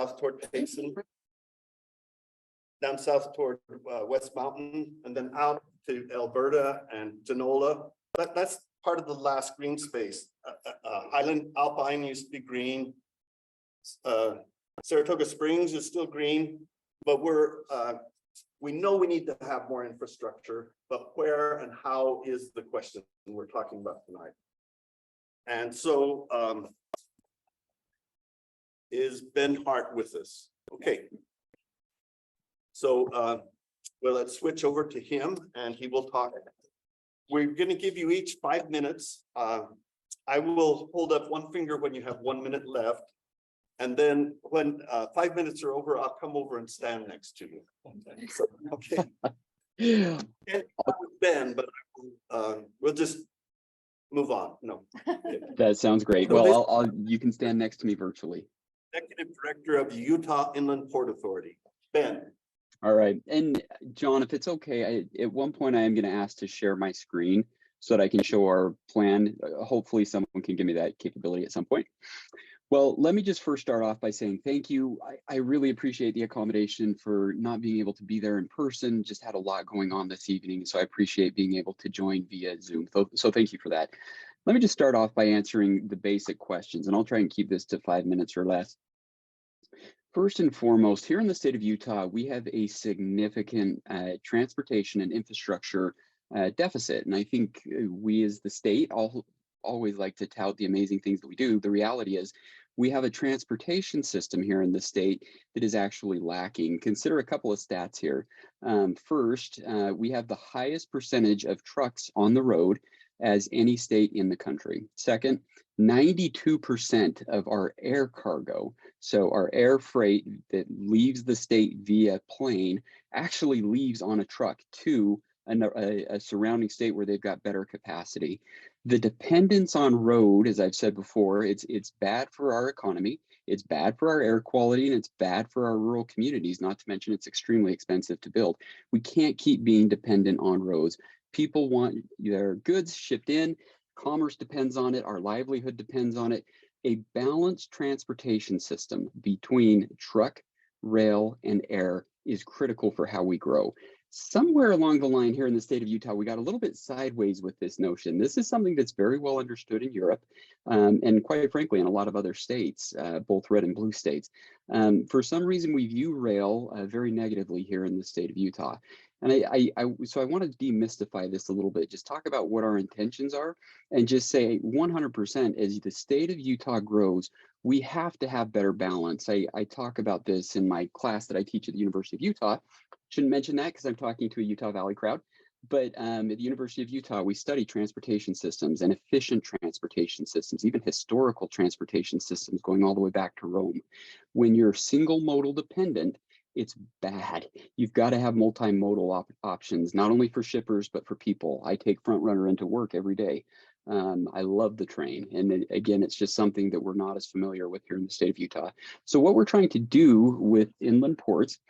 south toward Payson, down south toward West Mountain, and then out to Alberta and Genola. That's part of the last green space. Highland Alpine used to be green. Saratoga Springs is still green, but we know we need to have more infrastructure, but where and how is the question we're talking about tonight. And so is Ben Hart with us? Okay. So well, let's switch over to him and he will talk. We're going to give you each 5 minutes. I will hold up one finger when you have 1 minute left. And then when 5 minutes are over, I'll come over and stand next to you. So, okay. Yeah. Ben, but we'll just move on. No. That sounds great. So Well, you can stand next to me virtually. Executive Director of the Utah Inland Port Authority, Ben. All right. And John, if it's okay, at one point I am going to ask to share my screen so that I can show our plan. Hopefully someone can give me that capability at some point. Well, let me just first start off by saying thank you. I really appreciate the accommodation for not being able to be there in person. Just had a lot going on this evening, so I appreciate being able to join via Zoom. So thank you for that. Let me just start off by answering the basic questions, and I'll try and keep this to 5 minutes or less. First and foremost, here in the state of Utah, we have a significant transportation and infrastructure deficit. And I think we as the state always like to tout the amazing things that we do. The reality is we have a transportation system here in the state that is actually lacking. Consider a couple of stats here. First, we have the highest percentage of trucks on the road as any state in the country. Second, 92% of our air cargo, so our air freight that leaves the state via plane, actually leaves on a truck to a surrounding state where they've got better capacity. The dependence on road, as I've said before, it's bad for our economy, it's bad for our air quality, and it's bad for our rural communities, not to mention it's extremely expensive to build. We can't keep being dependent on roads. People want their goods shipped in, commerce depends on it, our livelihood depends on it. A balanced transportation system between truck, rail, and air is critical for how we grow. Somewhere along the line here in the state of Utah, we got a little bit sideways with this notion. This is something that's very well understood in Europe, and quite frankly, in a lot of other states, both red and blue states. For some reason, we view rail very negatively here in the state of Utah. And so I want to demystify this a little bit, just talk about what our intentions are, and just say 100% as the state of Utah grows, we have to have better balance. I talk about this in my class that I teach at the University of Utah. Shouldn't mention that because I'm talking to a Utah Valley crowd, but at the University of Utah, we study transportation systems and efficient transportation systems, even historical transportation systems going all the way back to Rome. When you're single modal dependent, it's bad. You've got to have multimodal options, not only for shippers, but for people. I take Front Runner into work every day. I love the train. And again, it's just something that we're not as familiar with here in the state of Utah. So what we're trying to do with inland ports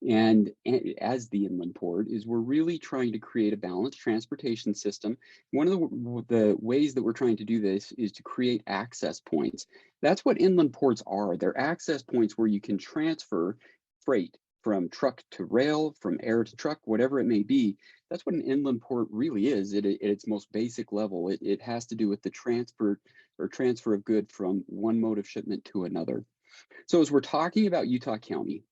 and as the inland port is we're really trying to create a balanced transportation system. One of the ways that we're trying to do this is to create access points. That's what inland ports are. They're access points where you can transfer freight from truck to rail, from air to truck, whatever it may be. That's what an inland port really is at its most basic level. It has to do with the transfer of good from one mode of shipment to another. So as we're talking about Utah County,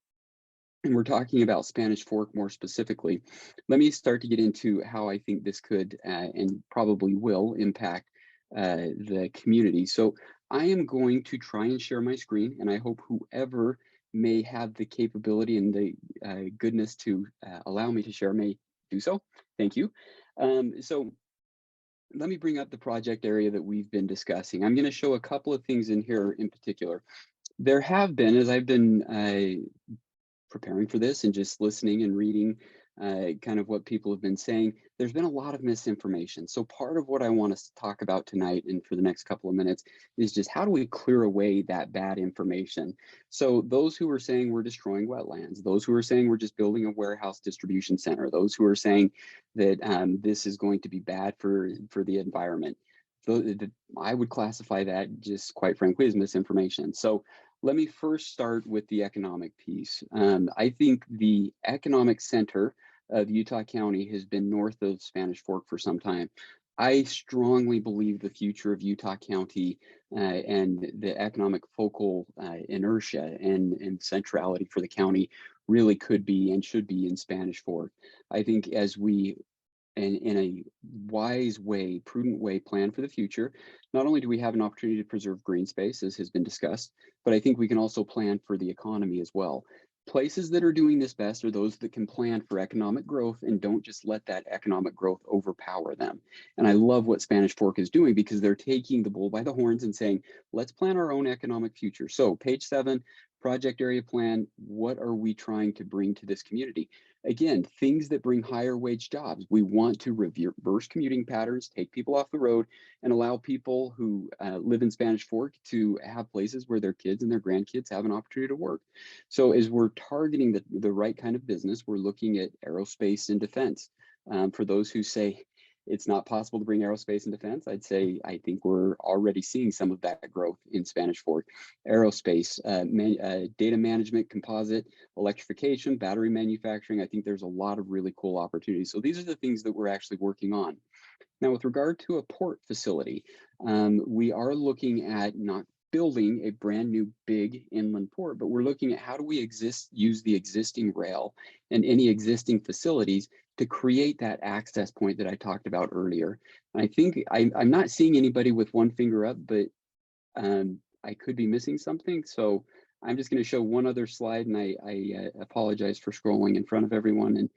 and we're talking about Spanish Fork more specifically, let me start to get into how I think this could and probably will impact the community. So I am going to try and share my screen, and I hope whoever may have the capability and the goodness to allow me to share may do so. Thank you. So let me bring up the project area that we've been discussing. I'm going to show a couple of things in here in particular. There have been, as I've been preparing for this and just listening and reading kind of what people have been saying, there's been a lot of misinformation. So part of what I want us to talk about tonight and for the next couple of minutes is just how do we clear away that bad information? So those who are saying we're destroying wetlands, those who are saying we're just building a warehouse distribution center, those who are saying that this is going to be bad for the environment, I would classify that just quite frankly as misinformation. So Let me first start with the economic piece. I think the economic center of Utah County has been north of Spanish Fork for some time. I strongly believe the future of Utah County and the economic focal inertia and centrality for the county really could be and should be in Spanish Fork. I think as we in a wise way, prudent way, plan for the future, not only do we have an opportunity to preserve green space, as has been discussed, but I think we can also plan for the economy as well. Places that are doing this best are those that can plan for economic growth and don't just let that economic growth overpower them. And I love what Spanish Fork is doing because they're taking the bull by the horns and saying, let's plan our own economic future. So page 7, project area plan, what are we trying to bring to this community? Again, things that bring higher wage jobs. We want to reverse commuting patterns, take people off the road, and allow people who live in Spanish Fork to have places where their kids and their grandkids have an opportunity to work. So as we're targeting the right kind of business, we're looking at aerospace and defense. For those who say it's not possible to bring aerospace and defense, I'd say I think we're already seeing some of that growth in Spanish Fork. Aerospace, data management, composite, electrification, battery manufacturing. I think there's a lot of really cool opportunities. So these are the things that we're actually working on. Now, with regard to a port facility, we are looking at not building a brand new big inland port, but we're looking at how do we use the existing rail and any existing facilities to create that access point that I talked about earlier. And I think I'm not seeing anybody with one finger up, but I could be missing something. So I'm just going to show one other slide, and I apologize for scrolling in front of everyone and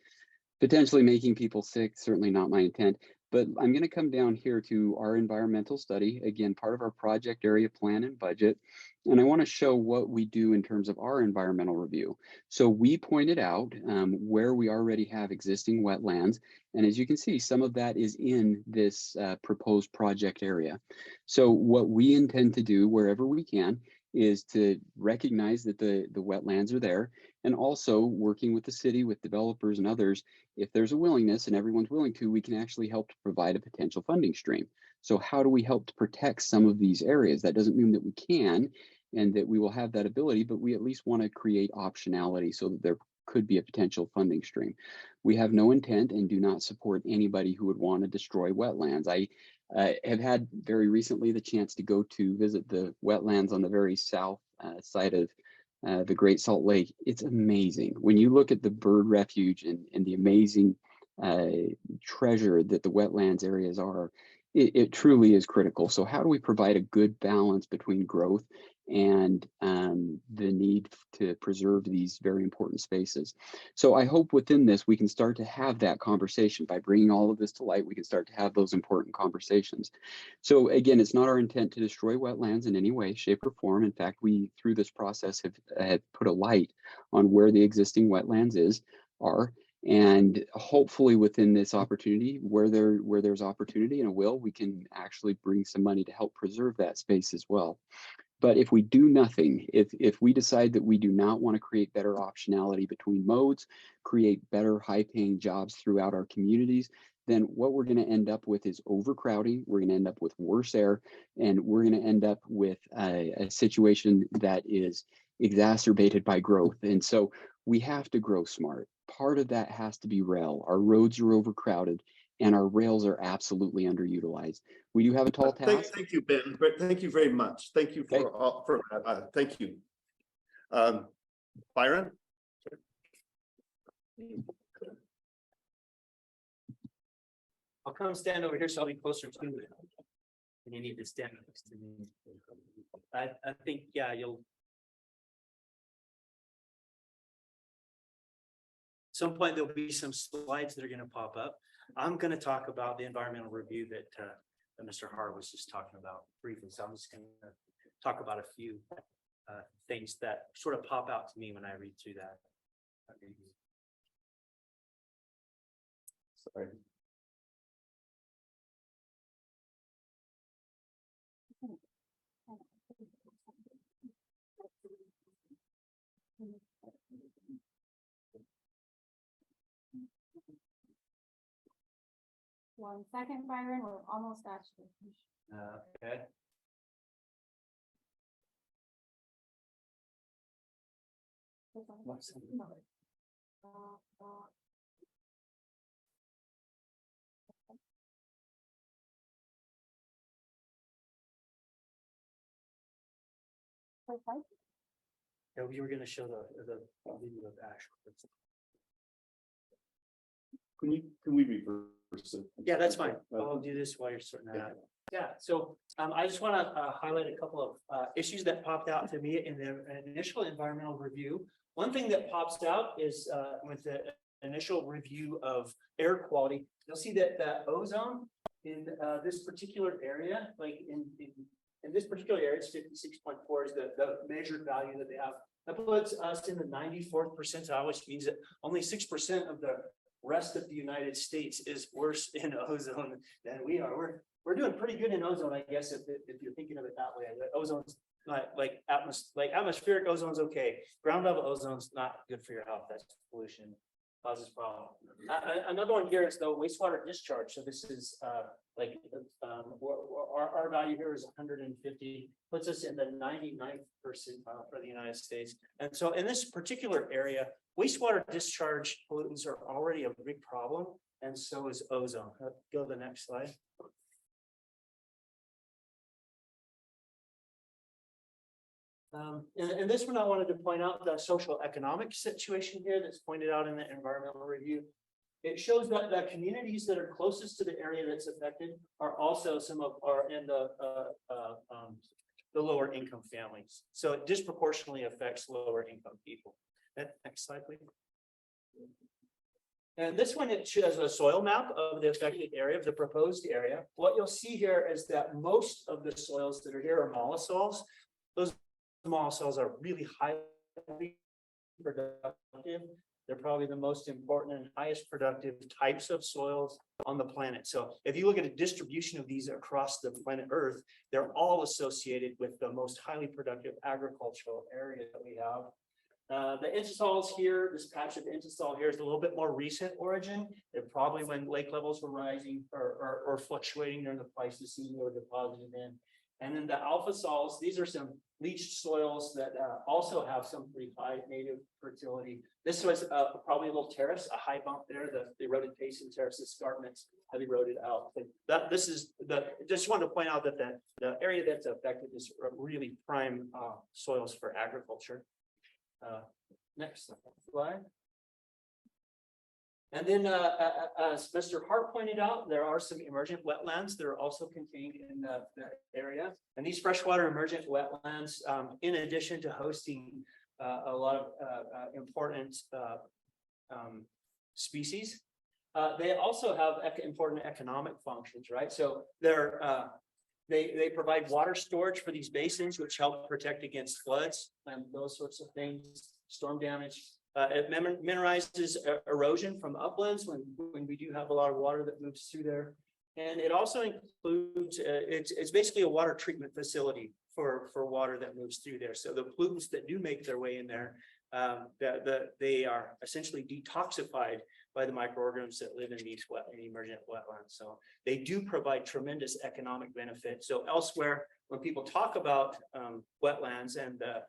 potentially making people sick. Certainly not my intent. But I'm going to come down here to our environmental study, again, part of our project area plan and budget. And I want to show what we do in terms of our environmental review. So we pointed out where we already have existing wetlands. And as you can see, some of that is in this proposed project area. So what we intend to do wherever we can is to recognize that the wetlands are there, and also working with the city, with developers and others, if there's a willingness and everyone's willing to, we can actually help to provide a potential funding stream. So how do we help to protect some of these areas? That doesn't mean that we can and that we will have that ability, but we at least want to create optionality so that there could be a potential funding stream. We have no intent and do not support anybody who would want to destroy wetlands. I have had very recently the chance to go to visit the wetlands on the very south side of the Great Salt Lake. It's amazing. When you look at the bird refuge and the amazing treasure that the wetlands areas are, it truly is critical. So how do we provide a good balance between growth and the need to preserve these very important spaces? So I hope within this, we can start to have that conversation. By bringing all of this to light, we can start to have those important conversations. So again, it's not our intent to destroy wetlands in any way, shape, or form. In fact, we, through this process, have put a light on where the existing wetlands are. And hopefully within this opportunity, where there's opportunity and a will, we can actually bring some money to help preserve that space as well. But if we do nothing, if we decide that we do not want to create better optionality between modes, create better high-paying jobs throughout our communities, then what we're going to end up with is overcrowding. We're going to end up with worse air, and we're going to end up with a situation that is exacerbated by growth. And so we have to grow smart. Part of that has to be rail. Our roads are overcrowded and our rails are absolutely underutilized. We do have a tall task. Thank you, Ben. Thank you very much. Thank you for that. Thank you. Byron? I'll come stand over here so I'll be closer to you. And you need to stand next to me. I think, yeah, you'll. At some point there'll be some slides that are going to pop up. I'm going to talk about the environmental review that Mr. Hart was just talking about briefly. So I'm just going to talk about a few things that sort of pop out to me when I read through that. Sorry. One second, Byron, we're almost at you. Okay. Yeah, we were gonna show the video of Ash. Can we reverse it? Yeah, that's fine. I'll do this while you're sorting that out. Yeah, so I just want to highlight a couple of issues that popped out to me in the initial environmental review. One thing that pops out is with the initial review of air quality, you'll see that the ozone in this particular area, like in this particular area, it's 56.4 is the measured value that they have. That puts us in the 94th percentile, which means that only 6% of the rest of the United States is worse in ozone than we are. We're doing pretty good in ozone, I guess, if you're thinking of it that way. The ozone's not like atmospheric ozone's okay. Ground level ozone's not good for your health. That's pollution, causes problem. Another one here is the wastewater discharge. So this is our value here is 150, puts us in the 99th percentile for the United States. And so in this particular area, wastewater discharge pollutants are already a big problem, and so is ozone. Go to the next slide. And this one, I wanted to point out the social economic situation here that's pointed out in the environmental review. It shows that the communities that are closest to the area that's affected are also some of our in the lower income families. So it disproportionately affects lower income people. Next slide, please. And this one, it shows a soil map of the affected area, of the proposed area. What you'll see here is that most of the soils that are here are mollisols. Those mollisols are really highly productive. They're probably the most important and highest productive types of soils on the planet. So if you look at a distribution of these across the planet Earth, they're all associated with the most highly productive agricultural area that we have. The intersols here, this patch of intersoil here is a little bit more recent origin. They're probably when lake levels were rising or fluctuating during the Pleistocene they were deposited in. And then the alpha sols, these are some leached soils that also have some pretty high native fertility. This was probably a little terrace, a high bump there. The eroded basin terrace escarpments have eroded out. Just wanted to point out that the area that's affected is really prime soils for agriculture. Next slide. And then, as Mr. Hart pointed out, there are some emergent wetlands that are also contained in the area. And these freshwater emergent wetlands, in addition to hosting a lot of important species, they also have important economic functions, right? So they provide water storage for these basins, which help protect against floods and those sorts of things, storm damage. It minimizes erosion from uplands when we do have a lot of water that moves through there. And it also includes, it's basically a water treatment facility for water that moves through there. So the pollutants that do make their way in there, they are essentially detoxified by the microorganisms that live in these emergent wetlands. So they do provide tremendous economic benefit. So elsewhere, when people talk about wetlands and the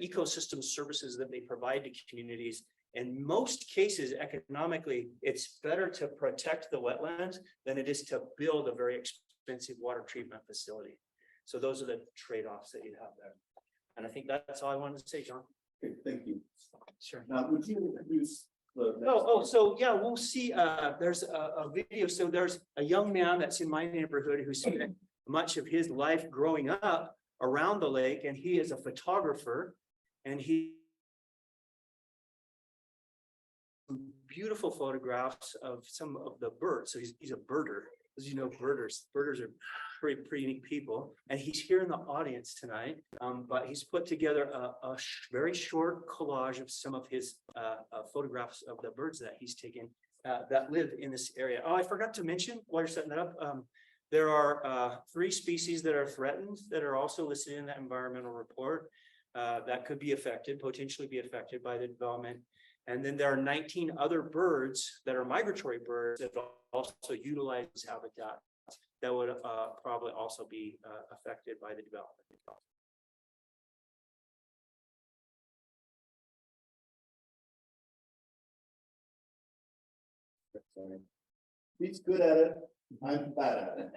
ecosystem services that they provide to communities, in most cases, economically, it's better to protect the wetlands than it is to build a very expensive water treatment facility. So those are the trade-offs that you have there. And I think that's all I wanted to say, John. Okay, thank you. Sure. Now, would you introduce the So yeah, we'll see. There's a video. So there's a young man that's in my neighborhood who spent much of his life growing up around the lake, and he is a photographer, and he beautiful photographs of some of the birds. So he's a birder. As you know, birders are pretty neat people, and he's here in the audience tonight. But he's put together a very short collage of some of his photographs of the birds that he's taken that live in this area. Oh, I forgot to mention while you're setting that up. There are 3 species that are threatened that are also listed in that environmental report that could be potentially be affected by the development. And then there are 19 other birds that are migratory birds that also utilize this habitat that would probably also be affected by the development. He's good at it. I'm bad at it.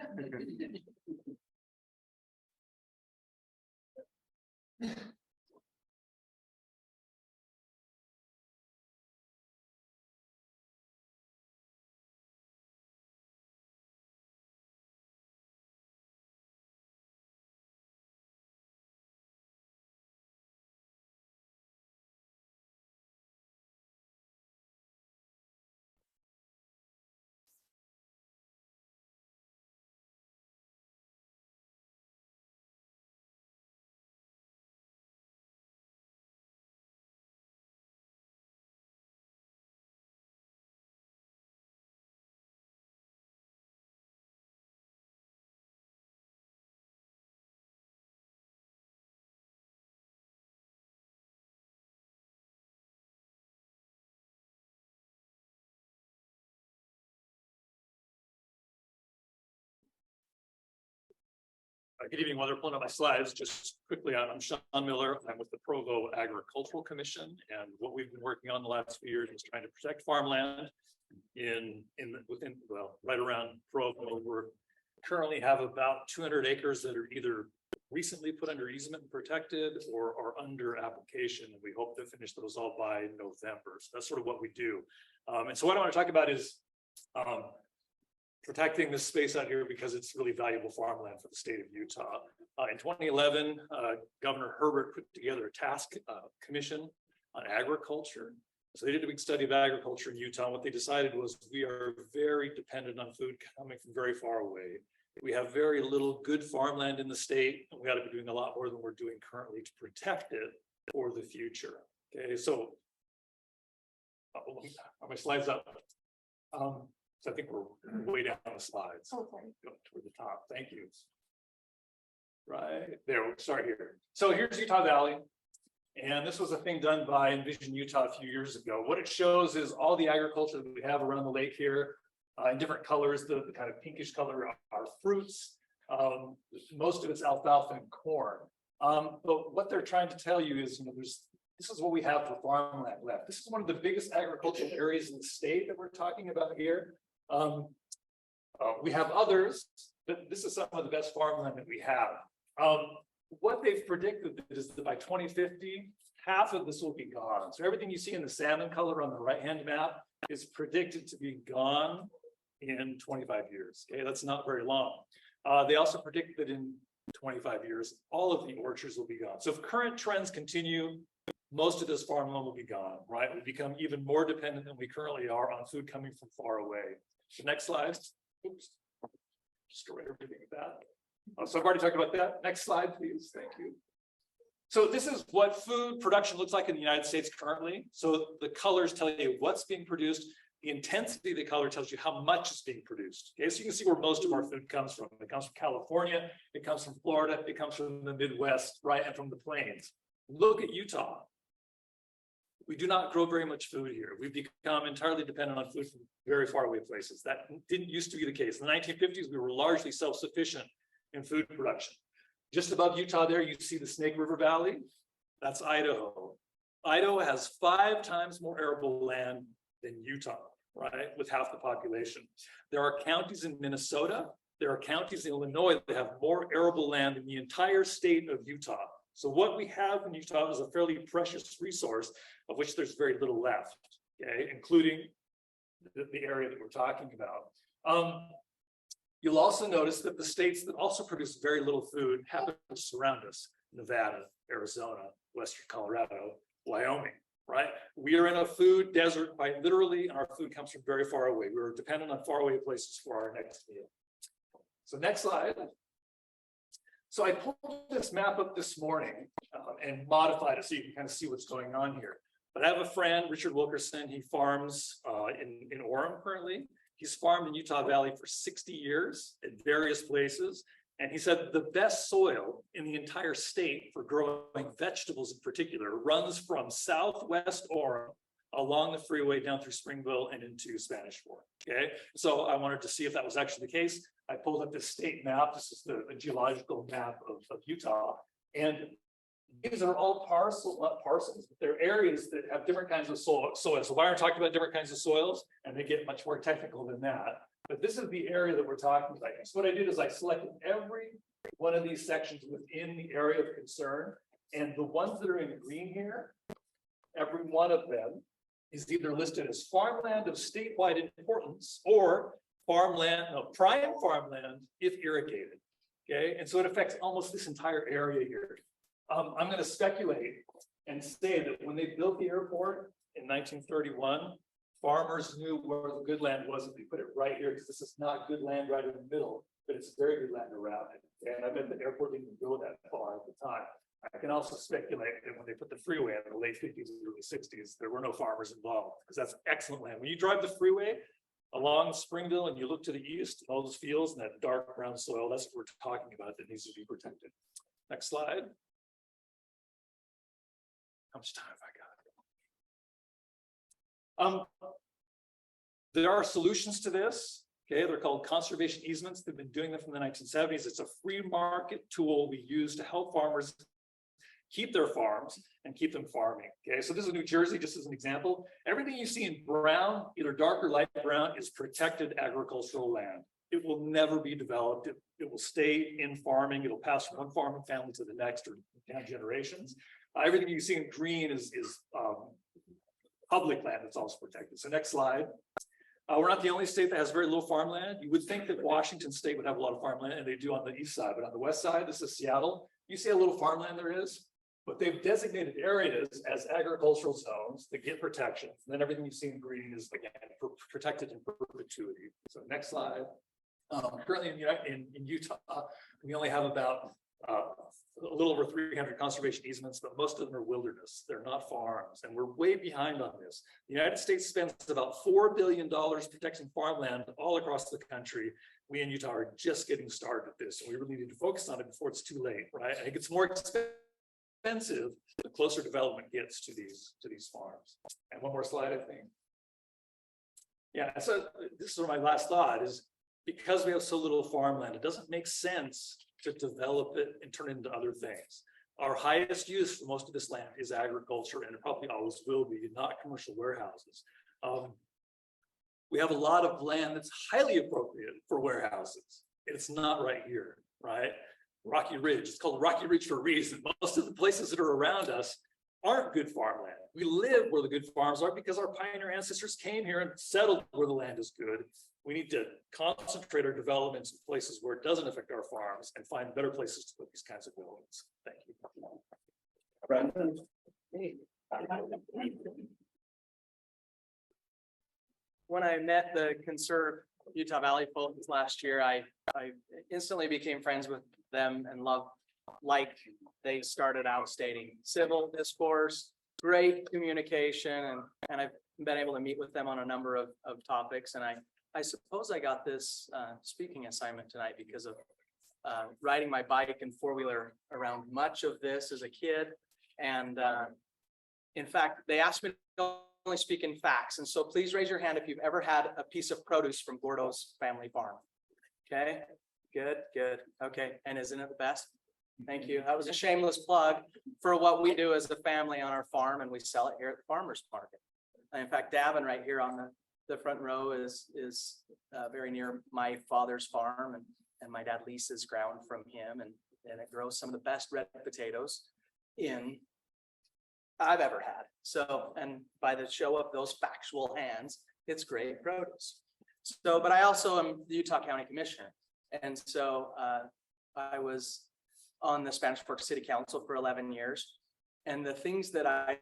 Good evening. While they're pulling up my slides, just quickly, I'm Sean Miller. I'm with the Provo Agricultural Commission, and what we've been working on the last few years is trying to protect farmland right around Provo. We currently have about 200 acres that are either recently put under easement and protected or are under application, and we hope to finish those all by November. So that's sort of what we do. And so what I want to talk about is protecting this space out here because it's really valuable farmland for the state of Utah. In 2011, Governor Herbert put together a task commission on agriculture. So they did a big study of agriculture in Utah. And what they decided was we are very dependent on food coming from very far away. We have very little good farmland in the state, and we ought to be doing a lot more than we're doing currently to protect it for the future. Okay, so are my slides up? So I think we're way down the slides. Oh, sorry. Go toward the top. Thank you. Right there, we'll start here. So here's Utah Valley. And this was a thing done by Envision Utah a few years ago. What it shows is all the agriculture that we have around the lake here in different colors. The kind of pinkish color are fruits. Most of it's alfalfa and corn. But what they're trying to tell you is, this is what we have for farmland left. This is one of the biggest agricultural areas in the state that we're talking about here. We have others, but this is some of the best farmland that we have. What they've predicted is that by 2050, half of this will be gone. So everything you see in the salmon color on the right-hand map is predicted to be gone in 25 years. Okay, that's not very long. They also predict that in 25 years, all of the orchards will be gone. So if current trends continue, most of this farmland will be gone, right? We become even more dependent than we currently are on food coming from far away. The next slide. Oops. Destroy everything with that. So I've already talked about that. Next slide, please. Thank you. So this is what food production looks like in the United States currently. So the colors tell you what's being produced. The intensity of the color tells you how much is being produced. Okay, so you can see where most of our food comes from. It comes from California, it comes from Florida, it comes from the Midwest, right, and from the plains. Look at Utah. We do not grow very much food here. We've become entirely dependent on food from very far away places. That didn't used to be the case. In the 1950s, we were largely self-sufficient in food production. Just above Utah there, you see the Snake River Valley. That's Idaho. Idaho has 5 times more arable land than Utah, right, with half the population. There are counties in Minnesota. There are counties in Illinois that have more arable land than the entire state of Utah. So what we have in Utah is a fairly precious resource of which there's very little left, okay, including the area that we're talking about. You'll also notice that the states that also produce very little food happen to surround us: Nevada, Arizona, Western Colorado, Wyoming, right? We are in a food desert quite literally, and our food comes from very far away. We're dependent on faraway places for our next meal. So next slide. So I pulled this map up this morning and modified it so you can kind of see what's going on here. But I have a friend, Richard Wilkerson. He farms in Orem currently. He's farmed in Utah Valley for 60 years at various places. And he said the best soil in the entire state for growing vegetables in particular runs from southwest Orem along the freeway down through Springville and into Spanish Fork. Okay, so I wanted to see if that was actually the case. I pulled up this state map. This is the geological map of Utah. And These are all not parcels, but they're areas that have different kinds of soils. So Byron talked about different kinds of soils, and they get much more technical than that. But this is the area that we're talking about. So what I did is I selected every one of these sections within the area of concern, and the ones that are in green here, every one of them is either listed as farmland of statewide importance or farmland, prime farmland if irrigated. Okay, and so it affects almost this entire area here. I'm going to speculate and say that when they built the airport in 1931, farmers knew where the good land was, and they put it right here because this is not good land right in the middle, but it's very good land around it. And I bet the airport didn't go that far at the time. I can also speculate that when they put the freeway in the late 50s and early 60s, there were no farmers involved because that's excellent land. When you drive the freeway along Springville and you look to the east, all those fields and that dark brown soil, that's what we're talking about that needs to be protected. Next slide. How much time have I got? There are solutions to this. Okay, they're called conservation easements. They've been doing them from the 1970s. It's a free market tool we use to help farmers keep their farms and keep them farming. Okay, so this is New Jersey, just as an example. Everything you see in brown, either dark or light brown, is protected agricultural land. It will never be developed. It will stay in farming. It'll pass from one farming family to the next or down generations. Everything you see in green is public land that's also protected. So next slide. We're not the only state that has very little farmland. You would think that Washington state would have a lot of farmland, and they do on the east side, but on the west side, this is Seattle. You see a little farmland there is, but they've designated areas as agricultural zones that get protection. And then everything you see in green is again protected in perpetuity. So next slide. Currently in Utah, we only have about a little over 300 conservation easements, but most of them are wilderness. They're not farms, and we're way behind on this. The United States spends about $4 billion protecting farmland all across the country. We in Utah are just getting started at this, and we really need to focus on it before it's too late, right? I think it's more expensive the closer development gets to these farms. And one more slide, I think. Yeah, so this is my last thought is because we have so little farmland, it doesn't make sense to develop it and turn it into other things. Our highest use for most of this land is agriculture, and it probably always will be, not commercial warehouses. We have a lot of land that's highly appropriate for warehouses. It's not right here, right? Rocky Ridge, it's called Rocky Ridge for a reason. Most of the places that are around us aren't good farmland. We live where the good farms are because our pioneer ancestors came here and settled where the land is good. We need to concentrate our developments in places where it doesn't affect our farms and find better places to put these kinds of buildings. Thank you. Brandon. When I met the Conserve Utah Valley folks last year, I instantly became friends with them and loved, like they started out stating, civil discourse, great communication, and I've been able to meet with them on a number of topics. And I suppose I got this speaking assignment tonight because of riding my bike and four-wheeler around much of this as a kid. And in fact, they asked me to only speak in facts. And so please raise your hand if you've ever had a piece of produce from Gordo's family farm. Okay, good. Okay, and isn't it the best? Thank you. That was a shameless plug for what we do as a family on our farm, and we sell it here at the farmer's market. And in fact, Davin right here on the front row is very near my father's farm, and my dad leases ground from him, and it grows some of the best red potatoes I've ever had. So, and by the show of those factual hands, it's great produce. So, but I also am the Utah County Commissioner. And so I was on the Spanish Fork City Council for 11 years. And the things that I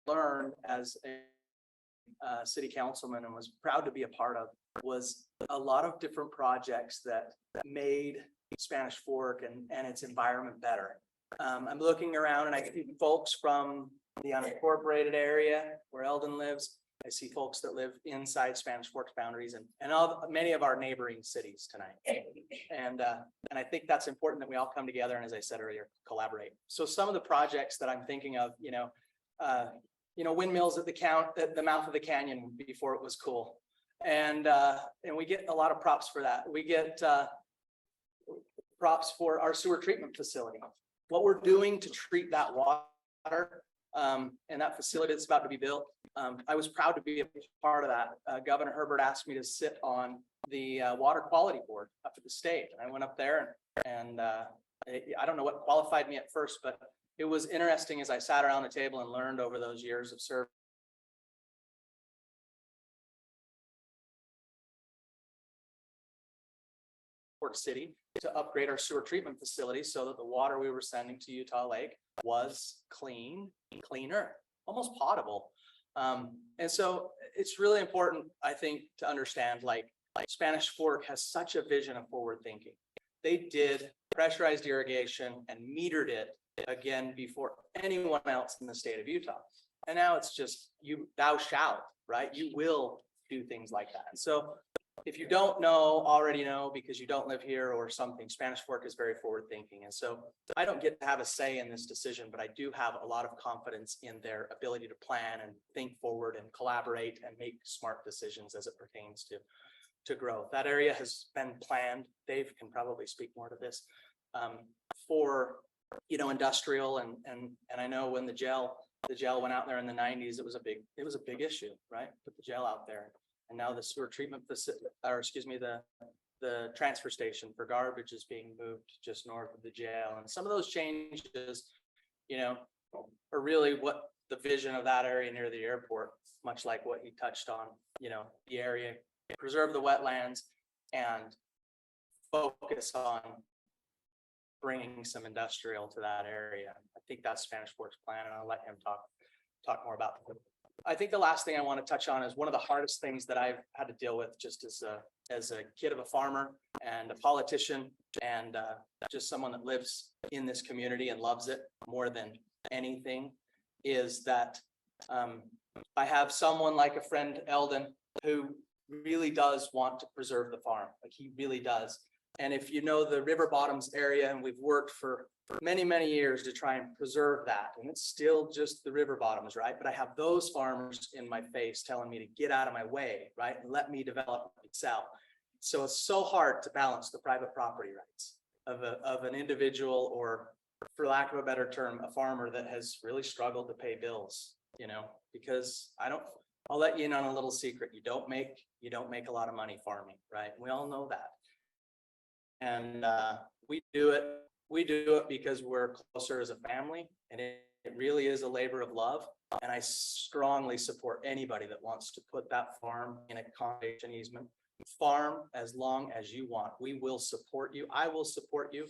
learned as a city councilman and was proud to be a part of was a lot of different projects that made Spanish Fork and its environment better. I'm looking around and I see folks from the unincorporated area where Eldon lives. I see folks that live inside Spanish Fork's boundaries and many of our neighboring cities tonight. And I think that's important that we all come together and, as I said earlier, collaborate. So some of the projects that I'm thinking of, windmills at the mouth of the canyon before it was cool. And we get a lot of props for that. We get props for our sewer treatment facility. what we're doing to treat that water, and that facility that's about to be built. I was proud to be a part of that. Governor Herbert asked me to sit on the Water Quality Board up at the state. And I went up there and I don't know what qualified me at first, but it was interesting as I sat around the table and learned over those years of service. City to upgrade our sewer treatment facility so that the water we were sending to Utah Lake was cleaner, almost potable. And so it's really important, I think, to understand like Spanish Fork has such a vision of forward thinking. They did pressurized irrigation and metered it again before anyone else in the state of Utah. And now it's just thou shalt, right? You will do things like that. And so if you don't know, already know because you don't live here or something, Spanish Fork is very forward thinking. And so I don't get to have a say in this decision, but I do have a lot of confidence in their ability to plan and think forward and collaborate and make smart decisions as it pertains to growth. That area has been planned. Dave can probably speak more to this for, industrial and I know when the gel went out there in the 90s, it was a big issue, right? Put the gel out there. And now the sewer treatment facility, or excuse me, the transfer station for garbage is being moved just north of the jail. And some of those changes, are really what the vision of that area near the airport, much like what he touched on, the area, preserve the wetlands and focus on bringing some industrial to that area. I think that's Spanish Fork's plan, and I'll let him talk more about it. I think the last thing I want to touch on is one of the hardest things that I've had to deal with just as a kid of a farmer and a politician and just someone that lives in this community and loves it more than anything is that I have someone like a friend, Eldon, who really does want to preserve the farm. Like he really does. And if you know the river bottoms area, and we've worked for many, many years to try and preserve that. And it's still just the river bottoms, right? But I have those farmers in my face telling me to get out of my way, right? And let me develop and excel. So it's so hard to balance the private property rights of an individual, or for lack of a better term, a farmer that has really struggled to pay bills, because I'll let you in on a little secret. You don't make a lot of money farming, right? We all know that. And we do it because we're closer as a family, and it really is a labor of love. And I strongly support anybody that wants to put that farm in a conservation easement. Farm as long as you want. We will support you. I will support you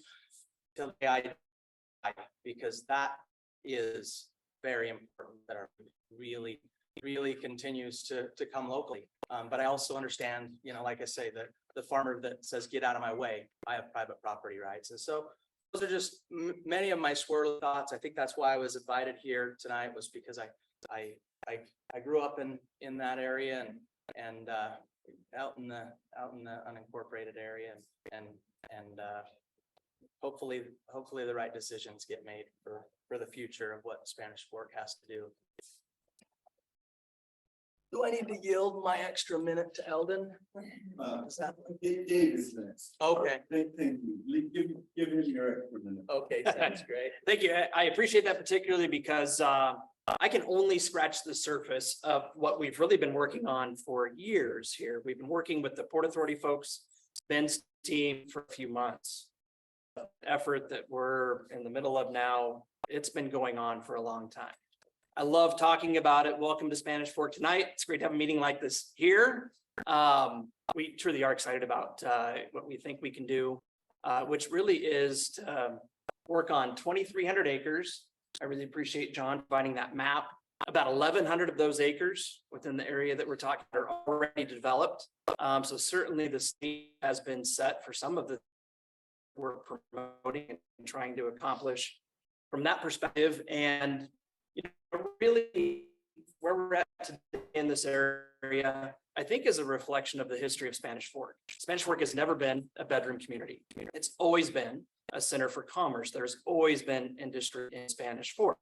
till the day I die, because that is very important, that our really continues to come locally. But I also understand, like I say, that the farmer that says, get out of my way, I have private property rights. And so those are just many of my swirly thoughts. I think that's why I was invited here tonight, was because I grew up in that area and out in the unincorporated area, and hopefully the right decisions get made for the future of what Spanish Fork has to do. Do I need to yield my extra minute to Eldon? Dave is next. Okay. Thank you. Give him your extra minute. Okay, sounds great. Thank you. I appreciate that, particularly because I can only scratch the surface of what we've really been working on for years here. We've been working with the Port Authority folks, Ben's team, for a few months. The effort that we're in the middle of now, it's been going on for a long time. I love talking about it. Welcome to Spanish Fork tonight. It's great to have a meeting like this here. We truly are excited about what we think we can do, which really is to work on 2,300 acres. I really appreciate John providing that map. About 1,100 of those acres within the area that we're talking are already developed. So certainly the state has been set for some of the we're promoting and trying to accomplish from that perspective. And really where we're at today in this area, I think, is a reflection of the history of Spanish Fork. Spanish Fork has never been a bedroom community. It's always been a center for commerce. There's always been industry in Spanish Fork.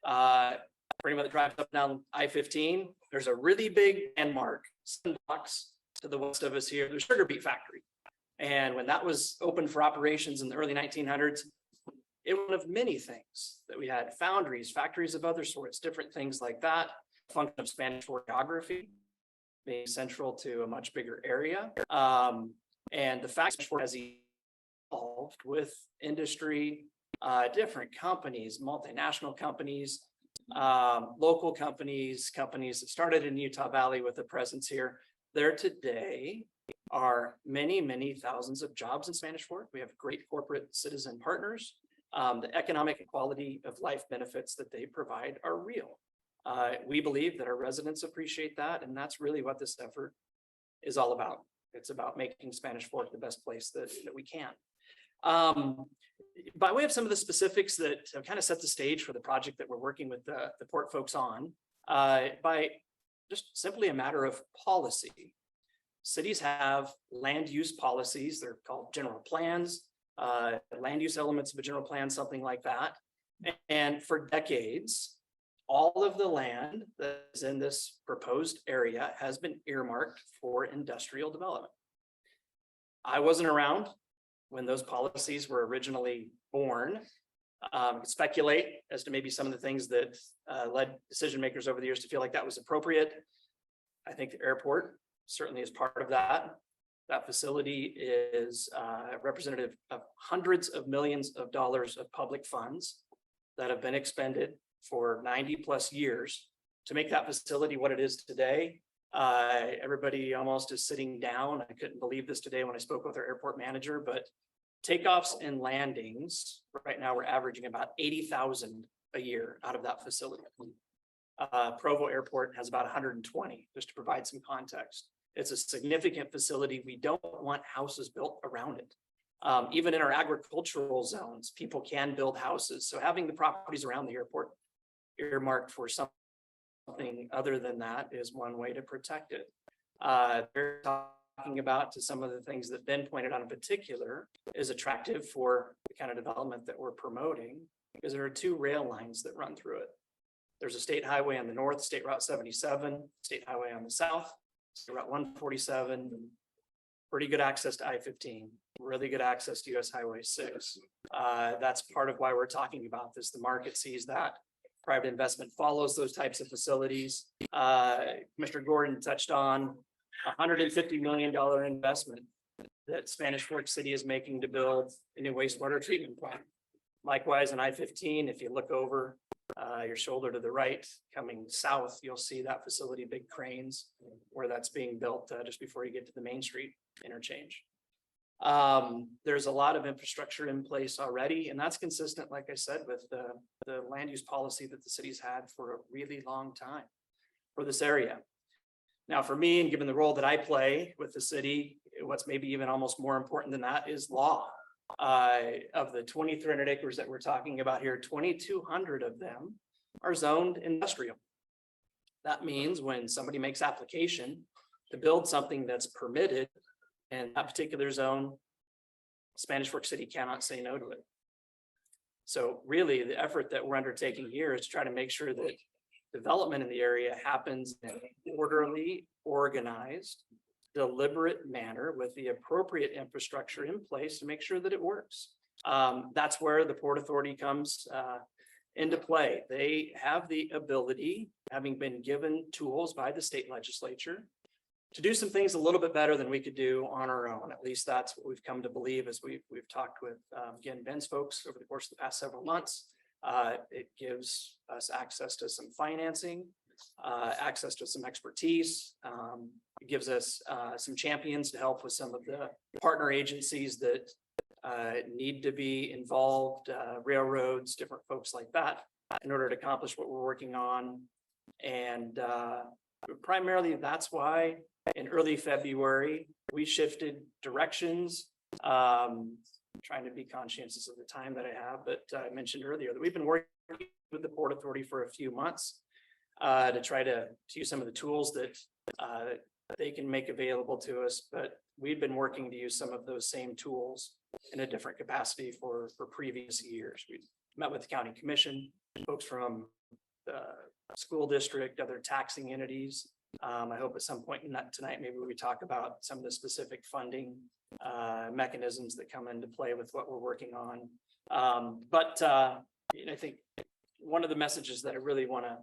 For anyone that drives up down I-15, there's a really big landmark, 7 blocks to the west of us here, the sugar beet factory. And when that was open for operations in the early 1900s, one of many things that we had: foundries, factories of other sorts, different things like that. Function of Spanish Fork geography being central to a much bigger area. And the fact that has evolved with industry, different companies, multinational companies, local companies, companies that started in Utah Valley with a presence here. There today are many, many thousands of jobs in Spanish Fork. We have great corporate citizen partners. The economic and quality of life benefits that they provide are real. We believe that our residents appreciate that, and that's really what this effort is all about. It's about making Spanish Fork the best place that we can. By way of some of the specifics that kind of set the stage for the project that we're working with the port folks on, by just simply a matter of policy. Cities have land use policies. They're called general plans, land use elements of a general plan, something like that. And for decades, all of the land that is in this proposed area has been earmarked for industrial development. I wasn't around when those policies were originally born. Speculate as to maybe some of the things that led decision makers over the years to feel like that was appropriate. I think the airport certainly is part of that. That facility is representative of hundreds of millions of dollars of public funds that have been expended for 90 plus years to make that facility what it is today. Everybody almost is sitting down. I couldn't believe this today when I spoke with our airport manager, but takeoffs and landings, right now we're averaging about 80,000 a year out of that facility. Provo Airport has about 120, just to provide some context. It's a significant facility. We don't want houses built around it. Even in our agricultural zones, people can build houses. So having the properties around the airport earmarked for something other than that is one way to protect it. They're talking about to some of the things that Ben pointed out in particular is attractive for the kind of development that we're promoting, because there are two rail lines that run through it. There's a state highway on the north, State Route 77, state highway on the south, State Route 147, pretty good access to I-15, really good access to US Highway 6. That's part of why we're talking about this. The market sees that. Private investment follows those types of facilities. Commissioner Gordon touched on $150 million investment that Spanish Fork City is making to build a new wastewater treatment plant. Likewise, in I-15, if you look over your shoulder to the right, coming south, you'll see that facility, big cranes, where that's being built just before you get to the Main Street interchange. There's a lot of infrastructure in place already, and that's consistent, like I said, with the land use policy that the city's had for a really long time for this area. Now, for me, and given the role that I play with the city, what's maybe even almost more important than that is law. Of the 2,300 acres that we're talking about here, 2,200 of them are zoned industrial. That means when somebody makes application to build something that's permitted in that particular zone, Spanish Fork City cannot say no to it. So really, the effort that we're undertaking here is to try to make sure that development in the area happens in an orderly, organized, deliberate manner with the appropriate infrastructure in place to make sure that it works. That's where the Port Authority comes into play. They have the ability, having been given tools by the state legislature, to do some things a little bit better than we could do on our own. At least that's what we've come to believe as we've talked with, again, Ben's folks over the course of the past several months. It gives us access to some financing, access to some expertise. It gives us some champions to help with some of the partner agencies that need to be involved, railroads, different folks like that, in order to accomplish what we're working on. And primarily, that's why in early February, we shifted directions. Trying to be conscientious of the time that I have, but I mentioned earlier that we've been working with the Port Authority for a few months to try to use some of the tools that they can make available to us. But we've been working to use some of those same tools in a different capacity for previous years. We met with the county commission, folks from the school district, other taxing entities. I hope at some point tonight, maybe we talk about some of the specific funding mechanisms that come into play with what we're working on. I think one of the messages that I really want to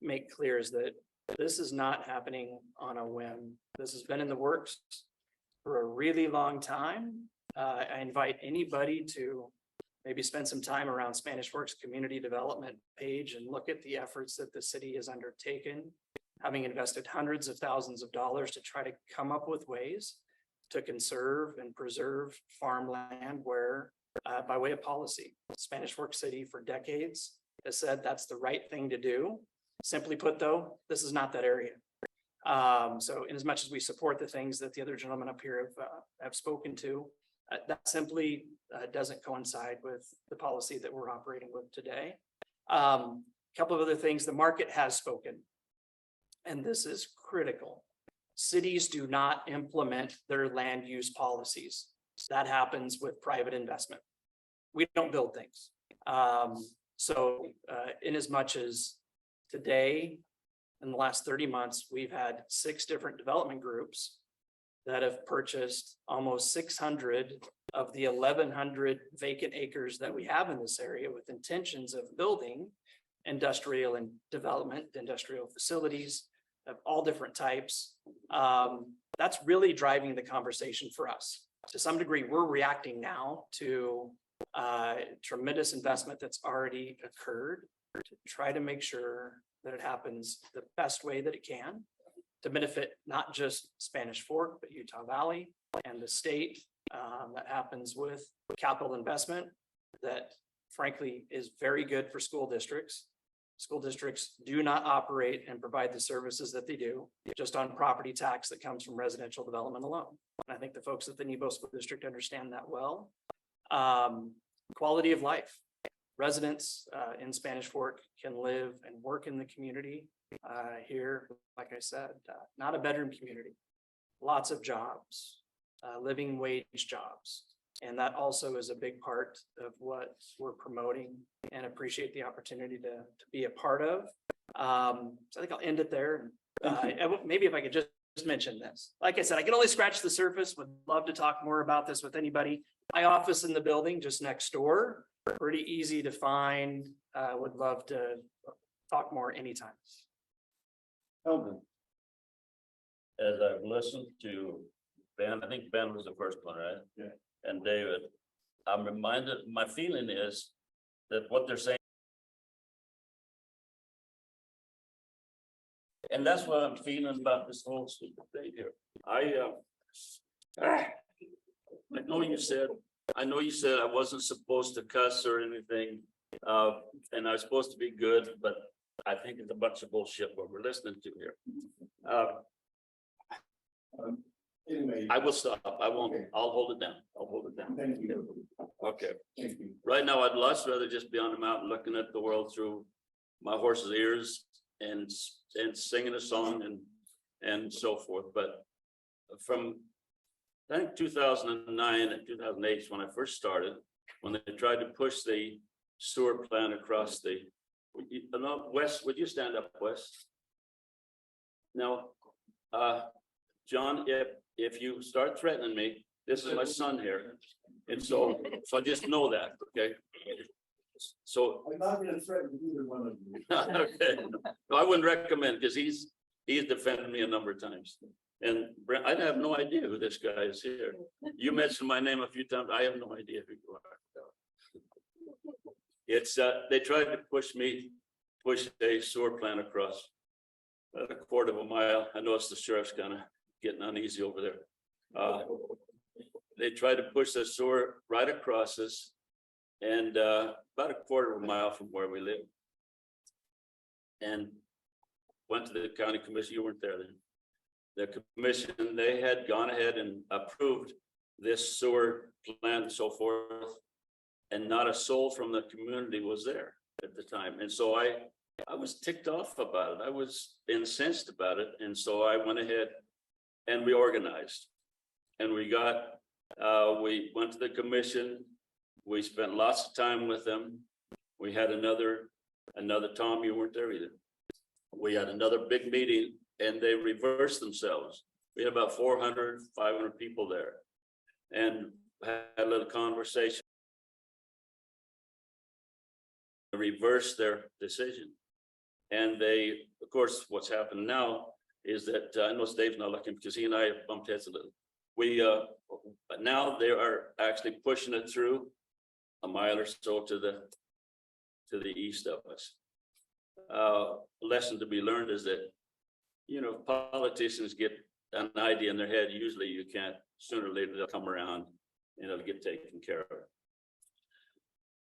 make clear is that this is not happening on a whim. This has been in the works for a really long time. I invite anybody to maybe spend some time around Spanish Fork's community development page and look at the efforts that the city has undertaken, having invested hundreds of thousands of dollars to try to come up with ways to conserve and preserve farmland where, by way of policy, Spanish Fork City for decades has said that's the right thing to do. Simply put, though, this is not that area. So in as much as we support the things that the other gentlemen up here have spoken to, that simply doesn't coincide with the policy that we're operating with today. A couple of other things, the market has spoken, and this is critical. Cities do not implement their land use policies. That happens with private investment. We don't build things. In as much as today, in the last 30 months, we've had 6 different development groups that have purchased almost 600 of the 1,100 vacant acres that we have in this area with intentions of building industrial and development, industrial facilities of all different types. That's really driving the conversation for us. To some degree, we're reacting now to tremendous investment that's already occurred to try to make sure that it happens the best way that it can to benefit not just Spanish Fork, but Utah Valley and the state. That happens with capital investment that frankly is very good for school districts. School districts do not operate and provide the services that they do just on property tax that comes from residential development alone. And I think the folks at the Nebo School District understand that well. Quality of life. Residents in Spanish Fork can live and work in the community here. Like I said, not a bedroom community, lots of jobs, living wage jobs. And that also is a big part of what we're promoting and appreciate the opportunity to be a part of. So I think I'll end it there. Maybe if I could just mention this. Like I said, I can only scratch the surface. Would love to talk more about this with anybody. My office in the building just next door. Pretty easy to find. Would love to talk more anytime. Elvin. As I've listened to Ben, I think Ben was the first one, right? Yeah. And David, I'm reminded, my feeling is that what they're saying. And that's what I'm feeling about this whole stupid thing here. I know you said I wasn't supposed to cuss or anything. And I was supposed to be good, but I think it's a bunch of bullshit what we're listening to here. Anyway. I will stop. I won't. I'll hold it down. I'll hold it down. Thank you. Okay. Thank you. Right now, I'd much rather just be on the mountain looking at the world through my horse's ears and singing a song and so forth. But from I think 2009 and 2008 is when I first started, when they tried to push the sewer plant across the West. Would you stand up, West? Now, John, if you start threatening me, this is my son here. And so just know that, okay? So. I'm not gonna threaten either one of you. Okay. No, I wouldn't recommend, because he's defended me a number of times. And Brent, I have no idea who this guy is here. You mentioned my name a few times. I have no idea who you are. It's, they tried to push a sewer plant across a quarter of a mile. I noticed the sheriff's kind of getting uneasy over there. They tried to push the sewer right across us and about a quarter of a mile from where we live. And went to the county commission. You weren't there then. The commission, they had gone ahead and approved this sewer plant and so forth. And not a soul from the community was there at the time. And so I was ticked off about it. I was incensed about it. And so I went ahead and we organized. And we went to the commission. We spent lots of time with them. We had another Tom, you weren't there either. We had another big meeting and they reversed themselves. We had about 400, 500 people there and had a little conversation. reverse their decision. And they, of course, what's happened now is that I know Dave's not looking because he and I have bumped heads a little. But now they are actually pushing it through a mile or so to the east of us. Lesson to be learned is that, you know, politicians get an idea in their head, usually you can't, sooner or later they'll come around and it'll get taken care of.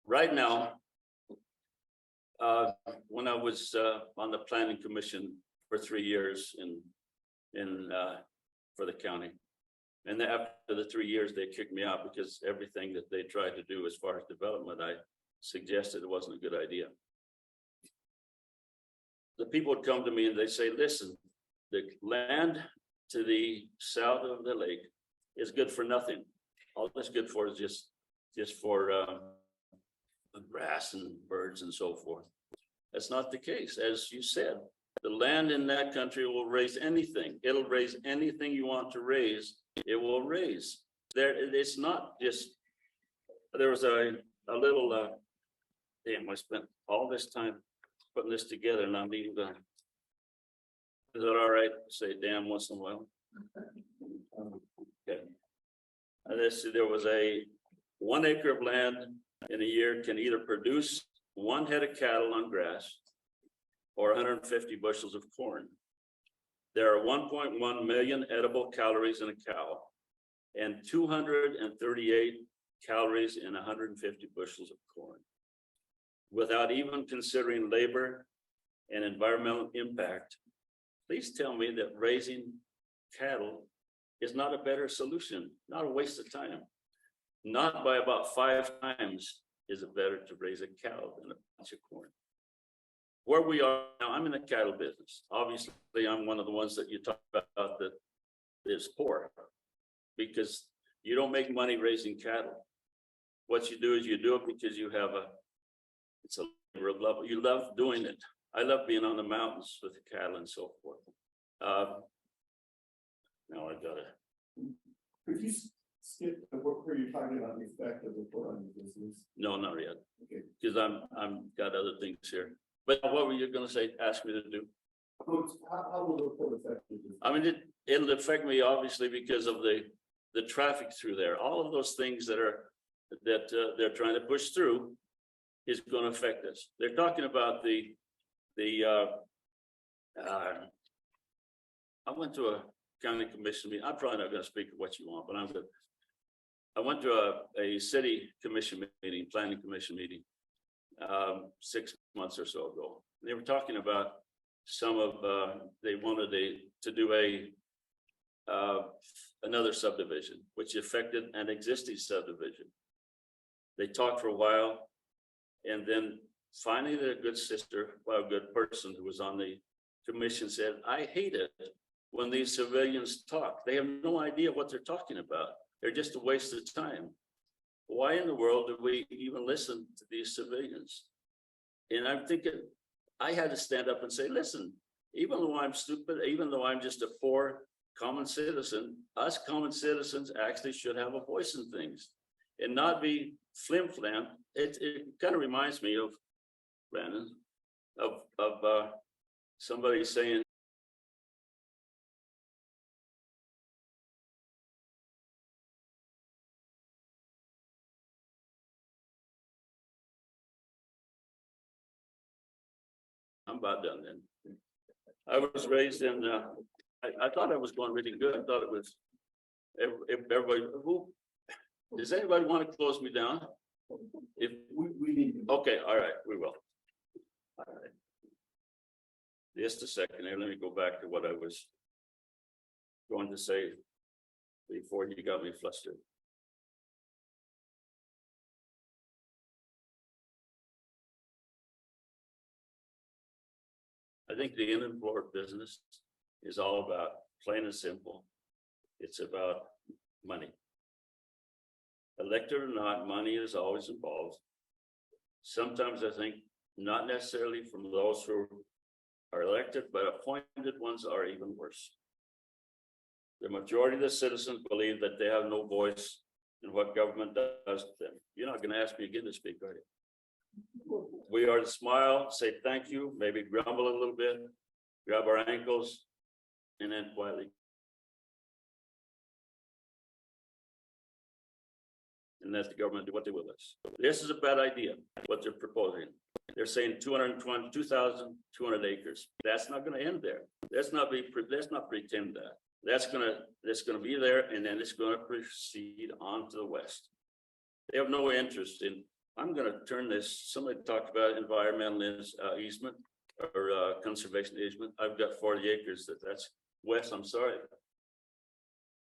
Right now, when I was on the planning commission for 3 years for the county, and then after the 3 years, they kicked me out because everything that they tried to do as far as development, I suggested it wasn't a good idea. The people would come to me and they say, listen, the land to the south of the lake is good for nothing. All it's good for is just for grass and birds and so forth. That's not the case. As you said, the land in that country will raise anything. It'll raise anything you want to raise. It will raise. It's not just, there was a little, damn, I spent all this time putting this together and I'm even done. Is it all right to say damn once in a while? Okay. There was a 1 acre of land in a year can either produce 1 head of cattle on grass or 150 bushels of corn. There are 1.1 million edible calories in a cow and 238 calories in 150 bushels of corn. Without even considering labor and environmental impact, please tell me that raising cattle is not a better solution, not a waste of time. Not by about 5 times is it better to raise a cow than a bunch of corn. Where we are now, I'm in the cattle business. Obviously, I'm one of the ones that you talk about that is poor because you don't make money raising cattle. What you do is you do it because you have it's a labor of love. You love doing it. I love being on the mountains with the cattle and so forth. Now I got it. Could you skip the work where you're talking about the effect of the report on the business? No, not yet, Okay. because I'm got other things here. But what were you going to say? Ask me to do? How will the report affect you? I mean, it'll affect me obviously because of the traffic through there. All of those things that they're trying to push through is going to affect us. They're talking about I went to a county commission meeting. I'm probably not going to speak of what you want, but I'm good. I went to a city commission meeting, planning commission meeting, 6 months or so ago. They were talking about some of they wanted to do another subdivision, which affected an existing subdivision. They talked for a while, and then finally, their good sister, well, a good person who was on the commission said, "I hate it when these civilians talk. They have no idea what they're talking about. They're just a waste of time. Why in the world do we even listen to these civilians?" And I'm thinking, I had to stand up and say, listen, even though I'm stupid, even though I'm just a poor common citizen, us common citizens actually should have a voice in things and not be flim-flam. It kind of reminds me of, Brandon, of somebody saying, I'm about done then. I was raised in, I thought I was going really good. I thought it was, everybody, does anybody want to close me down? If We need. okay, all right, we will. All right. Just a second here, let me go back to what I was going to say before you got me flustered. I think the inland port business is all about, plain and simple, it's about money. Elected or not, money is always involved. Sometimes I think not necessarily from those who are elected, but appointed ones are even worse. The majority of the citizens believe that they have no voice in what government does to them. You're not going to ask me again to speak, are you? we are to smile, say thank you, maybe grumble a little bit, grab our ankles, and then quietly. And let the government do what they will with us. This is a bad idea, what they're proposing. They're saying 2,200 acres. That's not gonna end there. Let's not pretend that. That's gonna be there, and then it's gonna proceed on to the west. They have no interest in, I'm gonna turn this, somebody talked about environmental easement or conservation easement. I've got 40 acres that's west, I'm sorry.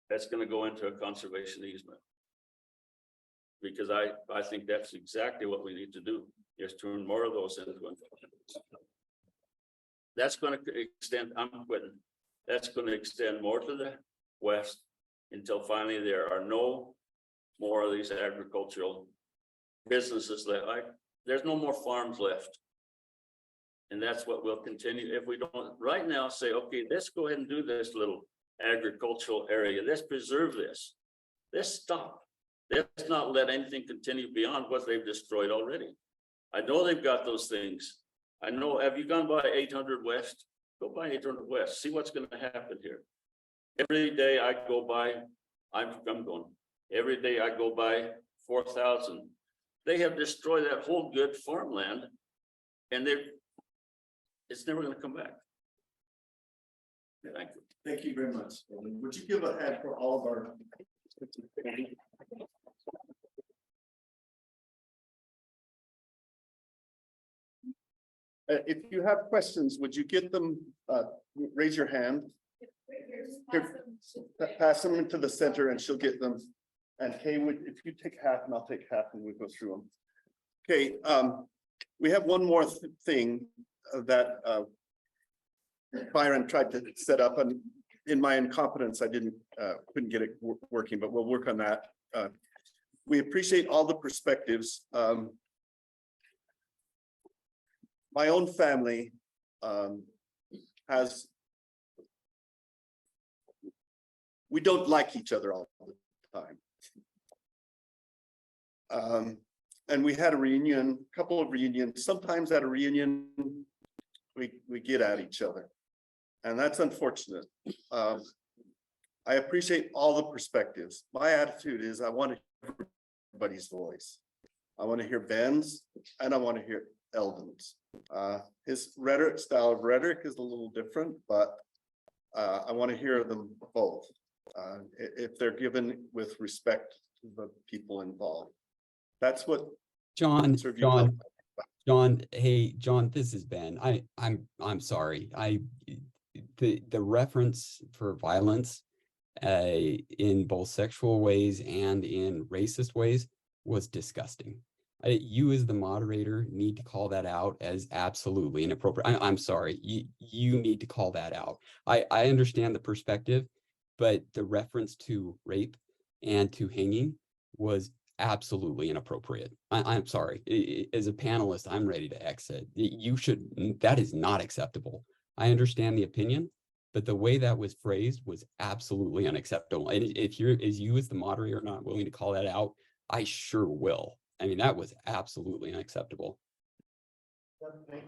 That's gonna go into a conservation easement. Because I think that's exactly what we need to do, is turn more of those into. That's gonna extend, I'm quitting. That's gonna extend more to the west until finally there are no more of these agricultural businesses left. There's no more farms left. And that's what will continue if we don't right now say, okay, let's go ahead and do this little agricultural area. Let's preserve this. Let's stop. Let's not let anything continue beyond what they've destroyed already. I know they've got those things. I know, have you gone by 800 West? Go by 800 West, see what's gonna happen here. Every day I go by, I'm going, every day I go by 4,000. They have destroyed that whole good farmland and it's never gonna come back. Thank you. Thank you very much. Would you give a hand for all of our? If you have questions, would you get them, raise your hand? Here, pass them into the center and she'll get them. And Kay, if you take half and I'll take half and we go through them. Okay, we have one more thing that Byron tried to set up, and in my incompetence, I couldn't get it working, but we'll work on that. We appreciate all the perspectives. My own family we don't like each other all the time. And we had a couple of reunions. Sometimes at a reunion, we get at each other. And that's unfortunate. I appreciate all the perspectives. My attitude is I want to hear everybody's voice. I want to hear Ben's and I want to hear Eldon's. His style of rhetoric is a little different, but I want to hear them both. If they're given with respect to the people involved. That's what John, hey, John, this is Ben. I'm sorry. The reference for violence in both sexual ways and in racist ways was disgusting. You as the moderator need to call that out as absolutely inappropriate. I'm sorry, you need to call that out. I understand the perspective, but the reference to rape and to hanging was absolutely inappropriate. I'm sorry. As a panelist, I'm ready to exit. That is not acceptable. I understand the opinion, but the way that was phrased was absolutely unacceptable. And if you as the moderator are not willing to call that out, I sure will. I mean, that was absolutely unacceptable. Okay,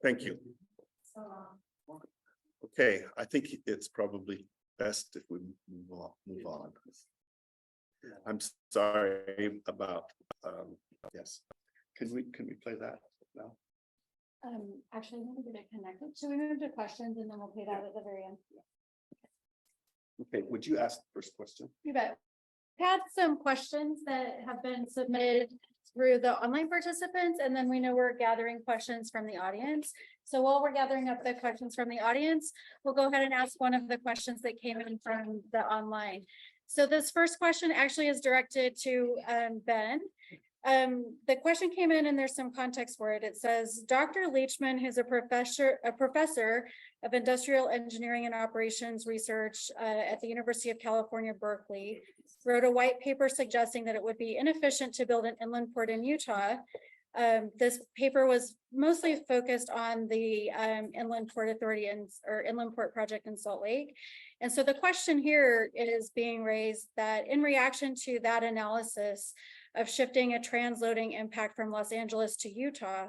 thank you. Okay, I think it's probably best if we move on. I'm sorry about, yes. Can we play that now? Actually, let me get it connected. Should we move to questions and then we'll play that at the very end? Okay, would you ask the first question? You bet. We've had some questions that have been submitted through the online participants, and then we know we're gathering questions from the audience. So while we're gathering up the questions from the audience, we'll go ahead and ask one of the questions that came in from the online. So this first question actually is directed to Ben. The question came in and there's some context for it. It says, Dr. Leachman, who's a professor of industrial engineering and operations research at the University of California, Berkeley, wrote a white paper suggesting that it would be inefficient to build an inland port in Utah. This paper was mostly focused on the Inland Port Authority or Inland Port Project in Salt Lake. And so the question here is being raised that in reaction to that analysis, of shifting a transloading impact from Los Angeles to Utah.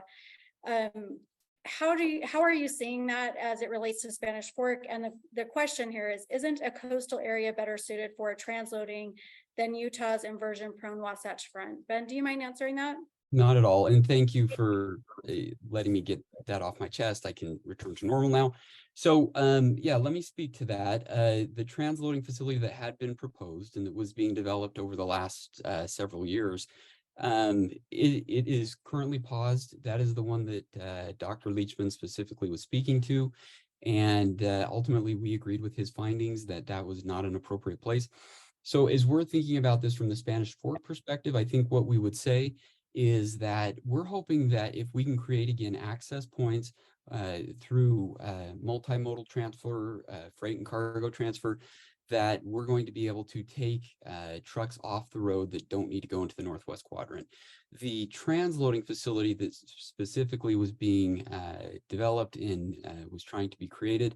How are you seeing that as it relates to Spanish Fork? And the question here is, isn't a coastal area better suited for a transloading than Utah's inversion prone Wasatch Front? Ben, do you mind answering that? Not at all. And thank you for letting me get that off my chest. I can return to normal now. So yeah, let me speak to that. The transloading facility that had been proposed and that was being developed over the last several years, it is currently paused. That is the one that Dr. Leachman specifically was speaking to. And ultimately, we agreed with his findings that that was not an appropriate place. So as we're thinking about this from the Spanish Fork perspective, I think what we would say is that we're hoping that if we can create again access points through multimodal transfer, freight and cargo transfer, that we're going to be able to take trucks off the road that don't need to go into the Northwest Quadrant. The transloading facility that specifically was being developed and was trying to be created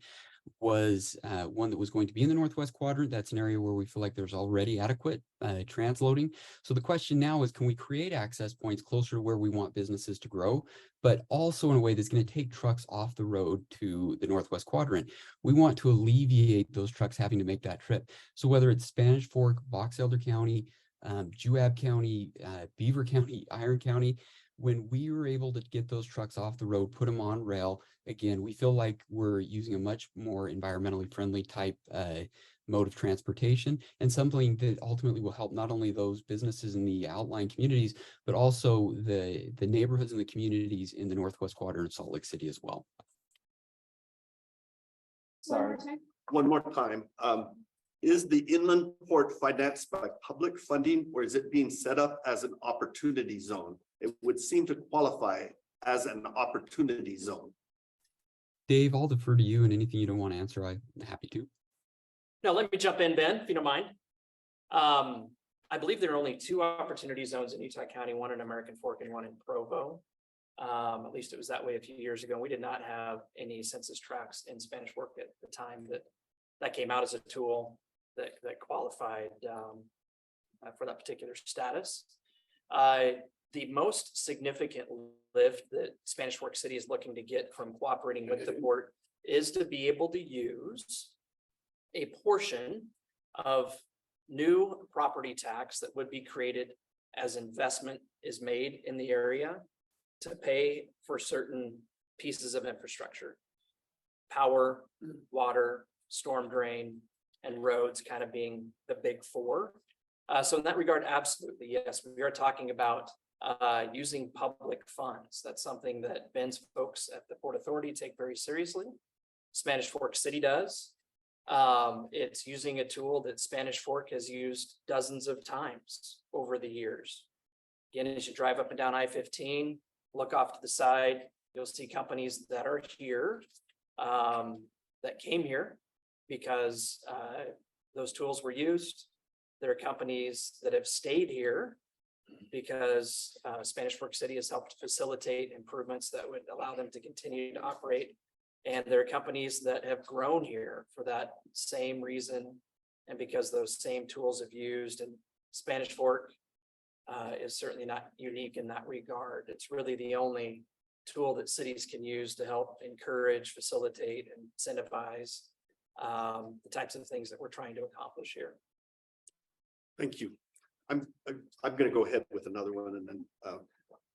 was one that was going to be in the Northwest Quadrant. That's an area where we feel like there's already adequate transloading. So the question now is, can we create access points closer to where we want businesses to grow, but also in a way that's going to take trucks off the road to the Northwest Quadrant? We want to alleviate those trucks having to make that trip. So whether it's Spanish Fork, Box Elder County, Juab County, Beaver County, Iron County, when we were able to get those trucks off the road, put them on rail, again, we feel like we're using a much more environmentally friendly type mode of transportation, and something that ultimately will help not only those businesses in the outlying communities, but also the neighborhoods and the communities in the Northwest Quadrant of Salt Lake City as well. Sorry. One more time. Is the inland port financed by public funding, or is it being set up as an opportunity zone? It would seem to qualify as an opportunity zone. Dave, I'll defer to you, and anything you don't want to answer, I'm happy to. No, let me jump in, Ben, if you don't mind. I believe there are only 2 opportunity zones in Utah County, one in American Fork and one in Provo. At least it was that way a few years ago. We did not have any census tracts in Spanish Fork at the time that came out as a tool that qualified for that particular status. The most significant lift that Spanish Fork City is looking to get from cooperating with the port is to be able to use a portion of new property tax that would be created as investment is made in the area to pay for certain pieces of infrastructure, power, water, storm drain, and roads kind of being the big 4. So in that regard, absolutely, yes, we are talking about using public funds. That's something that Ben's folks at the Port Authority take very seriously. Spanish Fork City does. It's using a tool that Spanish Fork has used dozens of times over the years. Again, as you drive up and down I-15, look off to the side, you'll see companies that are here, that came here because those tools were used. There are companies that have stayed here because Spanish Fork City has helped facilitate improvements that would allow them to continue to operate. And there are companies that have grown here for that same reason, and because those same tools have used. And Spanish Fork is certainly not unique in that regard. It's really the only tool that cities can use to help encourage, facilitate, and incentivize the types of things that we're trying to accomplish here. Thank you. I'm going to go ahead with another one, and then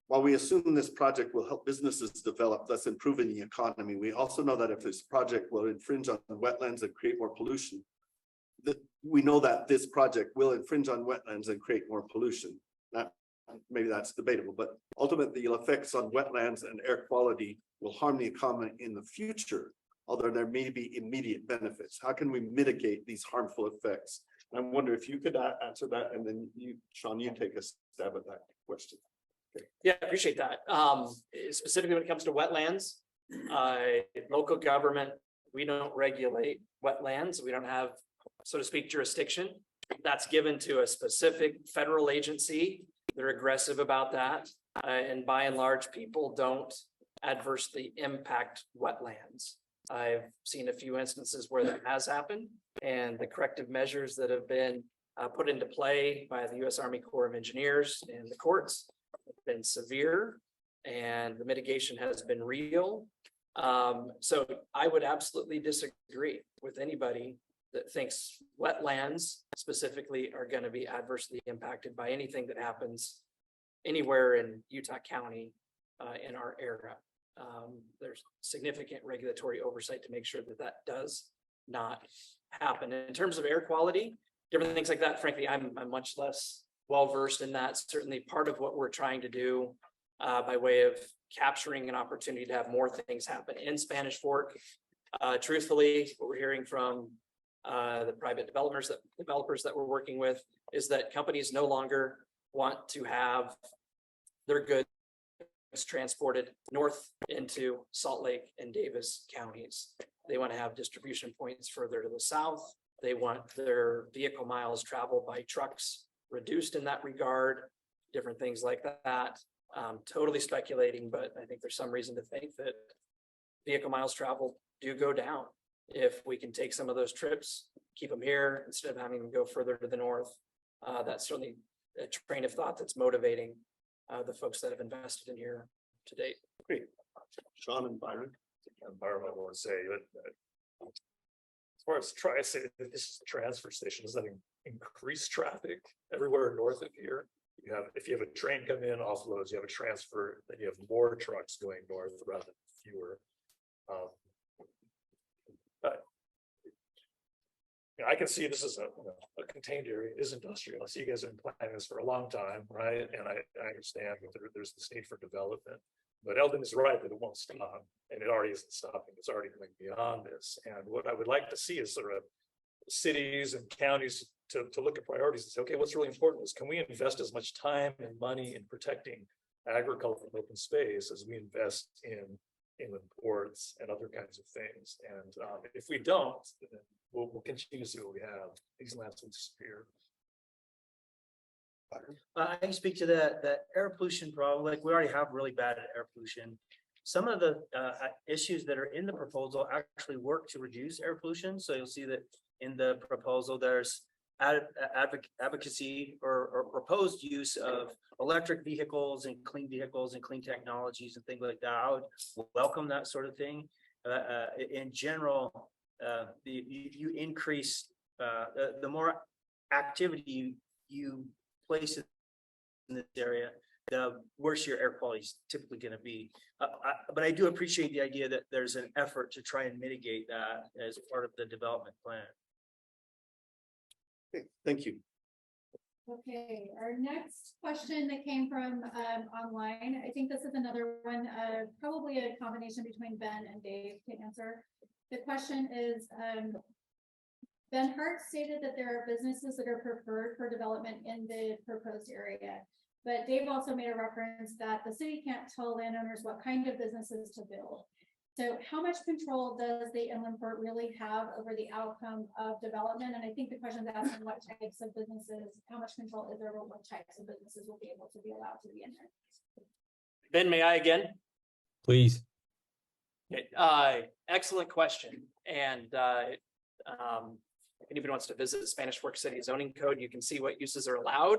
while we assume this project will help businesses develop, thus improving the economy, we also know that if this project will infringe on wetlands and create more pollution, that we know that this project will infringe on wetlands and create more pollution. Maybe that's debatable, but ultimately the effects on wetlands and air quality will harm the economy in the future, although there may be immediate benefits. How can we mitigate these harmful effects? I wonder if you could answer that, and then you, Sean, you take a stab at that question. Okay. Yeah, I appreciate that. Specifically when it comes to wetlands, local government, we don't regulate wetlands. We don't have, so to speak, jurisdiction. That's given to a specific federal agency. They're aggressive about that. And by and large, people don't adversely impact wetlands. I've seen a few instances where that has happened, and the corrective measures that have been put into play by the U.S. Army Corps of Engineers and the courts have been severe, and the mitigation has been real. So I would absolutely disagree with anybody that thinks wetlands specifically are going to be adversely impacted by anything that happens anywhere in Utah County in our era. There's significant regulatory oversight to make sure that that does not happen. In terms of air quality, different things like that, frankly, I'm much less well-versed in that. Certainly part of what we're trying to do by way of capturing an opportunity to have more things happen in Spanish Fork. Truthfully, what we're hearing from the private developers that we're working with is that companies no longer want to have their goods transported north into Salt Lake and Davis counties. They want to have distribution points further to the south. They want their vehicle miles traveled by trucks reduced in that regard, different things like that. Totally speculating, but I think there's some reason to think that vehicle miles traveled do go down if we can take some of those trips, keep them here instead of having them go further to the north. That's certainly a train of thought that's motivating the folks that have invested in here to date. Great. Sean and Byron. Byron, I want to say that as far as try to say that this is a transfer station, does that increase traffic everywhere north of here? You have, if you have a train come in, offloads, you have a transfer, then you have more trucks going north rather than fewer. But I can see this is a contained area, it is industrial. I see you guys have been planning this for a long time, right? And I understand that there's this need for development. But Eldon is right that it won't stop, and it already isn't stopping. It's already going beyond this. And what I would like to see is sort of cities and counties to look at priorities and say, okay, what's really important is, can we invest as much time and money in protecting agricultural open space as we invest in inland ports and other kinds of things? And if we don't, then we'll continue to see what we have. These lands will disappear. I can speak to the air pollution problem. Like, we already have really bad air pollution. Some of the issues that are in the proposal actually work to reduce air pollution. So you'll see that in the proposal, there's advocacy or proposed use of electric vehicles and clean technologies and things like that. I would welcome that sort of thing. In general, you increase the more activity you place in this area, the worse your air quality is typically going to be. But I do appreciate the idea that there's an effort to try and mitigate that as part of the development plan. Okay, thank you. Okay, our next question that came from online, I think this is another one, probably a combination between Ben and Dave to answer. The question is, Ben Hart stated that there are businesses that are preferred for development in the proposed area. But Dave also made a reference that the city can't tell landowners what kind of businesses to build. So how much control does the inland port really have over the outcome of development? And I think the question is asking what types of businesses, how much control is there over what types of businesses will be able to be allowed to be in there? Ben, may I again? Please. Okay, excellent question. And if anybody wants to visit the Spanish Fork City zoning code, you can see what uses are allowed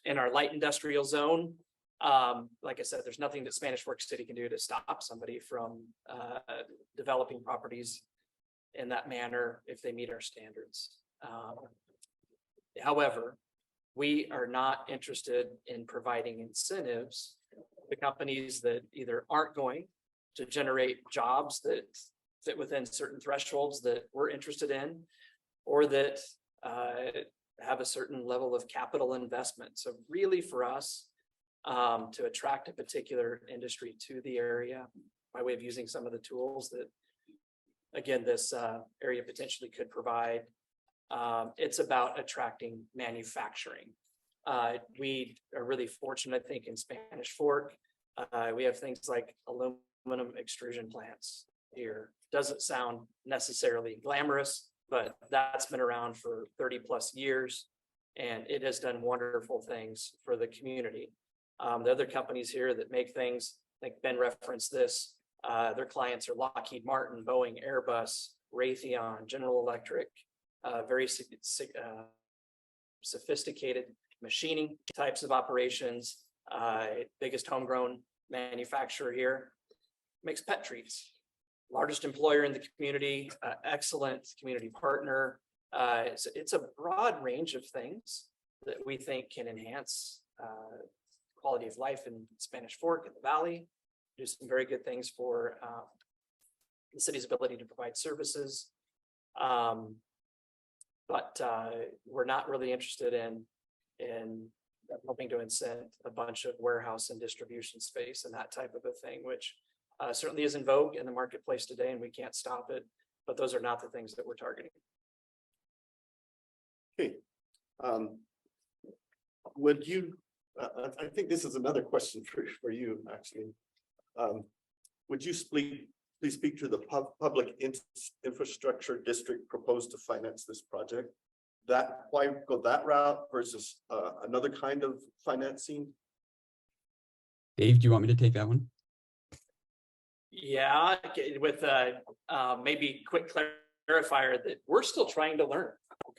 in our light industrial zone. Like I said, there's nothing that Spanish Fork City can do to stop somebody from developing properties in that manner if they meet our standards. However, we are not interested in providing incentives to companies that either aren't going to generate jobs that fit within certain thresholds that we're interested in, or that have a certain level of capital investment. So really for us, to attract a particular industry to the area by way of using some of the tools that, again, this area potentially could provide. It's about attracting manufacturing. We are really fortunate, I think, in Spanish Fork. We have things like aluminum extrusion plants here. Doesn't sound necessarily glamorous, but that's been around for 30 plus years, and it has done wonderful things for the community. The other companies here that make things, like Ben referenced this, their clients are Lockheed Martin, Boeing, Airbus, Raytheon, General Electric, very sophisticated machining types of operations. Biggest homegrown manufacturer here, makes pet treats. Largest employer in the community, excellent community partner. It's a broad range of things that we think can enhance quality of life in Spanish Fork in the Valley, do some very good things for the city's ability to provide services. But we're not really interested in helping to incent a bunch of warehouse and distribution space and that type of a thing, which certainly is in vogue in the marketplace today, and we can't stop it. But those are not the things that we're targeting. Okay. Would you, I think this is another question for you, actually. Would you please speak to the public infrastructure district proposed to finance this project? Why go that route versus another kind of financing? Dave, do you want me to take that one? Yeah, with maybe quick clarifier that we're still trying to learn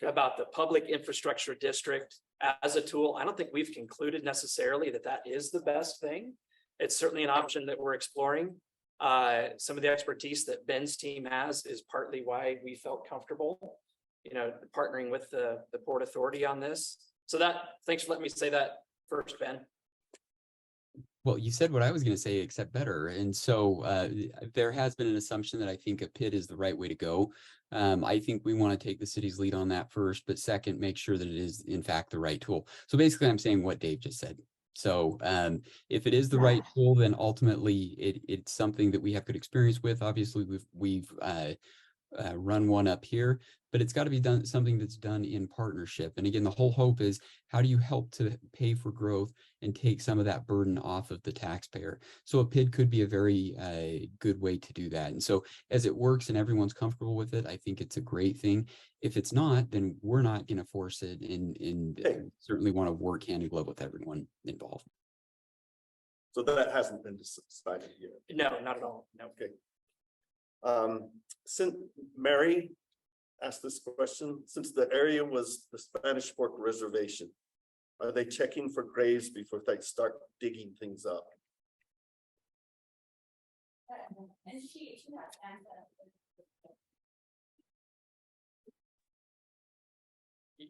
about the public infrastructure district as a tool. I don't think we've concluded necessarily that that is the best thing. It's certainly an option that we're exploring. Some of the expertise that Ben's team has is partly why we felt comfortable, partnering with the Port Authority on this. So thanks for letting me say that first, Ben. Well, you said what I was going to say, except better. And so there has been an assumption that I think a PID is the right way to go. I think we want to take the city's lead on that first, but second, make sure that it is in fact the right tool. So basically I'm saying what Dave just said. So if it is the right tool, then ultimately it's something that we have good experience with. Obviously we've run one up here, but it's got to be done something that's done in partnership. And again, the whole hope is how do you help to pay for growth and take some of that burden off of the taxpayer? So a PID could be a very good way to do that. And so as it works and everyone's comfortable with it, I think it's a great thing. If it's not, then we're not going to force it, and certainly want to work hand in glove with everyone involved. So that hasn't been decided yet. No, not at all. No. Okay. Since Mary asked this question, since the area was the Spanish Fork Reservation, are they checking for graves before they start digging things up?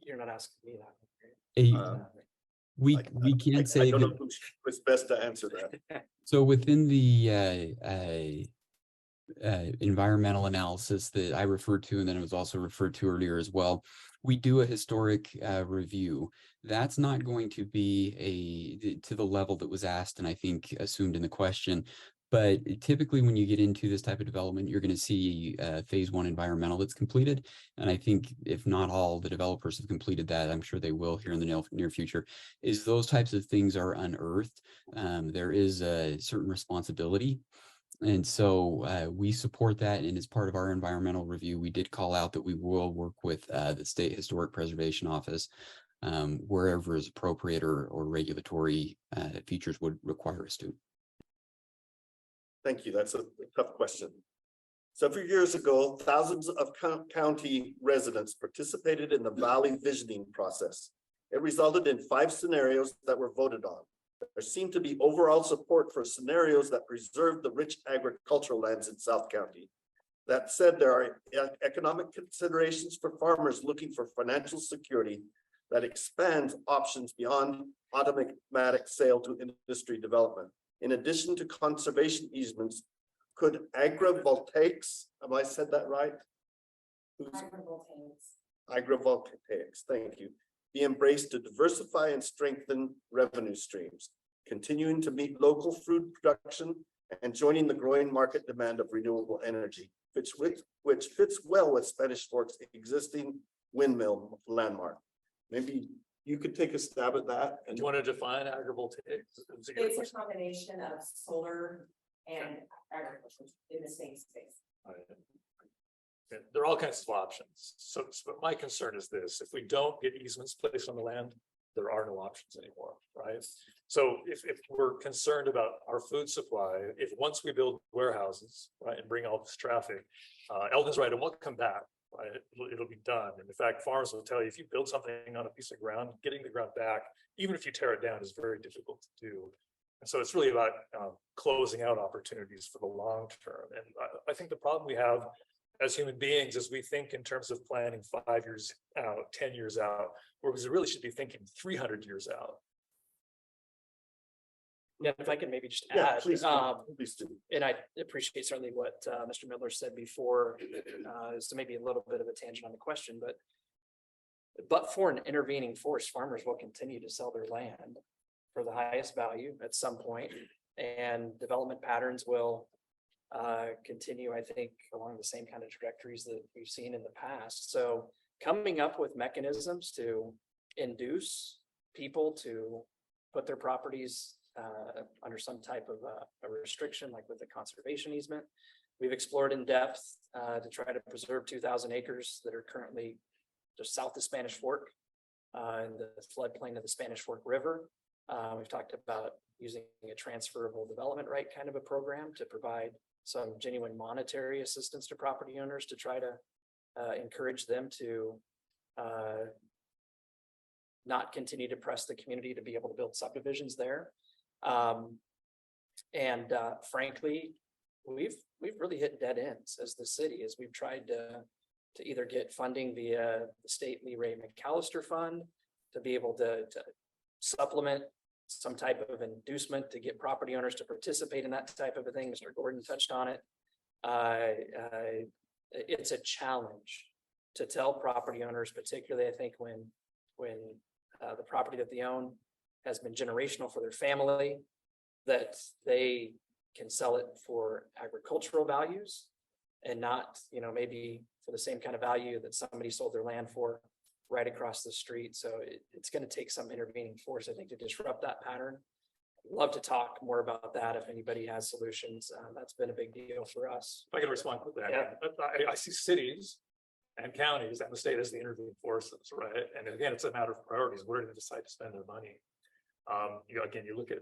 You're not asking me that. We can't say I don't that. know who's best to answer that. So within the environmental analysis that I referred to, and then it was also referred to earlier as well, we do a historic review. That's not going to be to the level that was asked and I think assumed in the question. But typically when you get into this type of development, you're going to see phase one environmental that's completed. And I think if not all the developers have completed that, I'm sure they will here in the near future, is those types of things are unearthed. There is a certain responsibility. And so we support that. And as part of our environmental review, we did call out that we will work with the State Historic Preservation Office wherever is appropriate or regulatory features would require us to. Thank you. That's a tough question. Several years ago, thousands of county residents participated in the Valley Visioning process. It resulted in 5 scenarios that were voted on. There seemed to be overall support for scenarios that preserve the rich agricultural lands in South County. That said, there are economic considerations for farmers looking for financial security that expands options beyond automatic sale to industry development. In addition to conservation easements, could agrivoltaics, have I said that right? Agrivoltaics, thank you, be embraced to diversify and strengthen revenue streams, continuing to meet local food production and joining the growing market demand of renewable energy, which fits well with Spanish Fork's existing windmill landmark. Maybe you could take a stab at that. And do you want to define agrivoltaics? It's a combination of solar and agriculture in the same space. There are all kinds of options. So but my concern is this: if we don't get easements placed on the land, there are no options anymore, right? So if we're concerned about our food supply, if once we build warehouses, right, and bring all this traffic, Eldon's right, it won't come back, right? It'll be done. And in fact, farmers will tell you, if you build something on a piece of ground, getting the ground back, even if you tear it down, is very difficult to do. And so it's really about closing out opportunities for the long term. And I think the problem we have as human beings is we think in terms of planning 5 years out, 10 years out, whereas we really should be thinking 300 years out. Yeah, if I can maybe just Yeah, add, please do. and I appreciate certainly what Mr. Miller said before, so maybe a little bit of a tangent on the question, but for an intervening force, farmers will continue to sell their land for the highest value at some point, and development patterns will continue, I think, along the same kind of trajectories that we've seen in the past. So coming up with mechanisms to induce people to put their properties under some type of a restriction, like with the conservation easement. We've explored in depth to try to preserve 2,000 acres that are currently just south of Spanish Fork in the floodplain of the Spanish Fork River. We've talked about using a transferable development right kind of a program to provide some genuine monetary assistance to property owners to try to encourage them to not continue to press the community to be able to build subdivisions there. Frankly, we've really hit dead ends as the city, as we've tried to either get funding via the state Lee Ray McAllister Fund to be able to supplement some type of inducement to get property owners to participate in that type of a thing. Mr. Gordon touched on it. It's a challenge to tell property owners, particularly I think when the property that they own has been generational for their family, that they can sell it for agricultural values and not, maybe for the same kind of value that somebody sold their land for right across the street. So it's going to take some intervening force, I think, to disrupt that pattern. I'd love to talk more about that if anybody has solutions. That's been a big deal for us. If I can respond to that, Yeah. I see cities and counties and the state as the intervening forces, right? And again, it's a matter of priorities. Where do they decide to spend their money? Again, you look at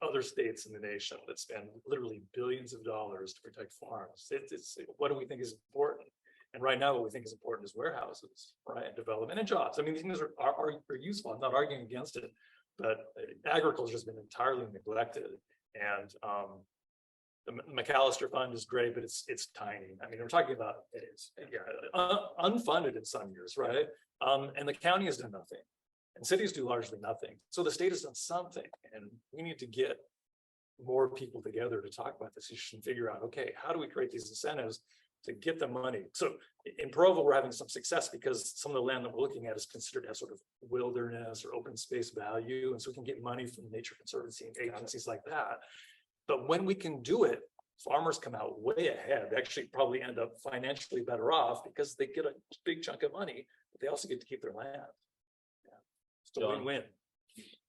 other states in the nation that spend literally billions of dollars to protect farms. It's what do we think is important? And right now, what we think is important is warehouses, right, and development and jobs. I mean, these things are useful. I'm not arguing against it, but agriculture has been entirely neglected. And the McAllister Fund is great, but it's tiny. I mean, we're talking about unfunded in some years, right? And the county has done nothing. And cities do largely nothing. So the state has done something, and we need to get more people together to talk about this issue and figure out, okay, how do we create these incentives to get the money? So in Provo, we're having some success because some of the land that we're looking at is considered as sort of wilderness or open space value. And so we can get money from Nature Conservancy and agencies like that. But when we can do it, farmers come out way ahead. They actually probably end up financially better off because they get a big chunk of money, but they also get to keep their land. It's a win-win.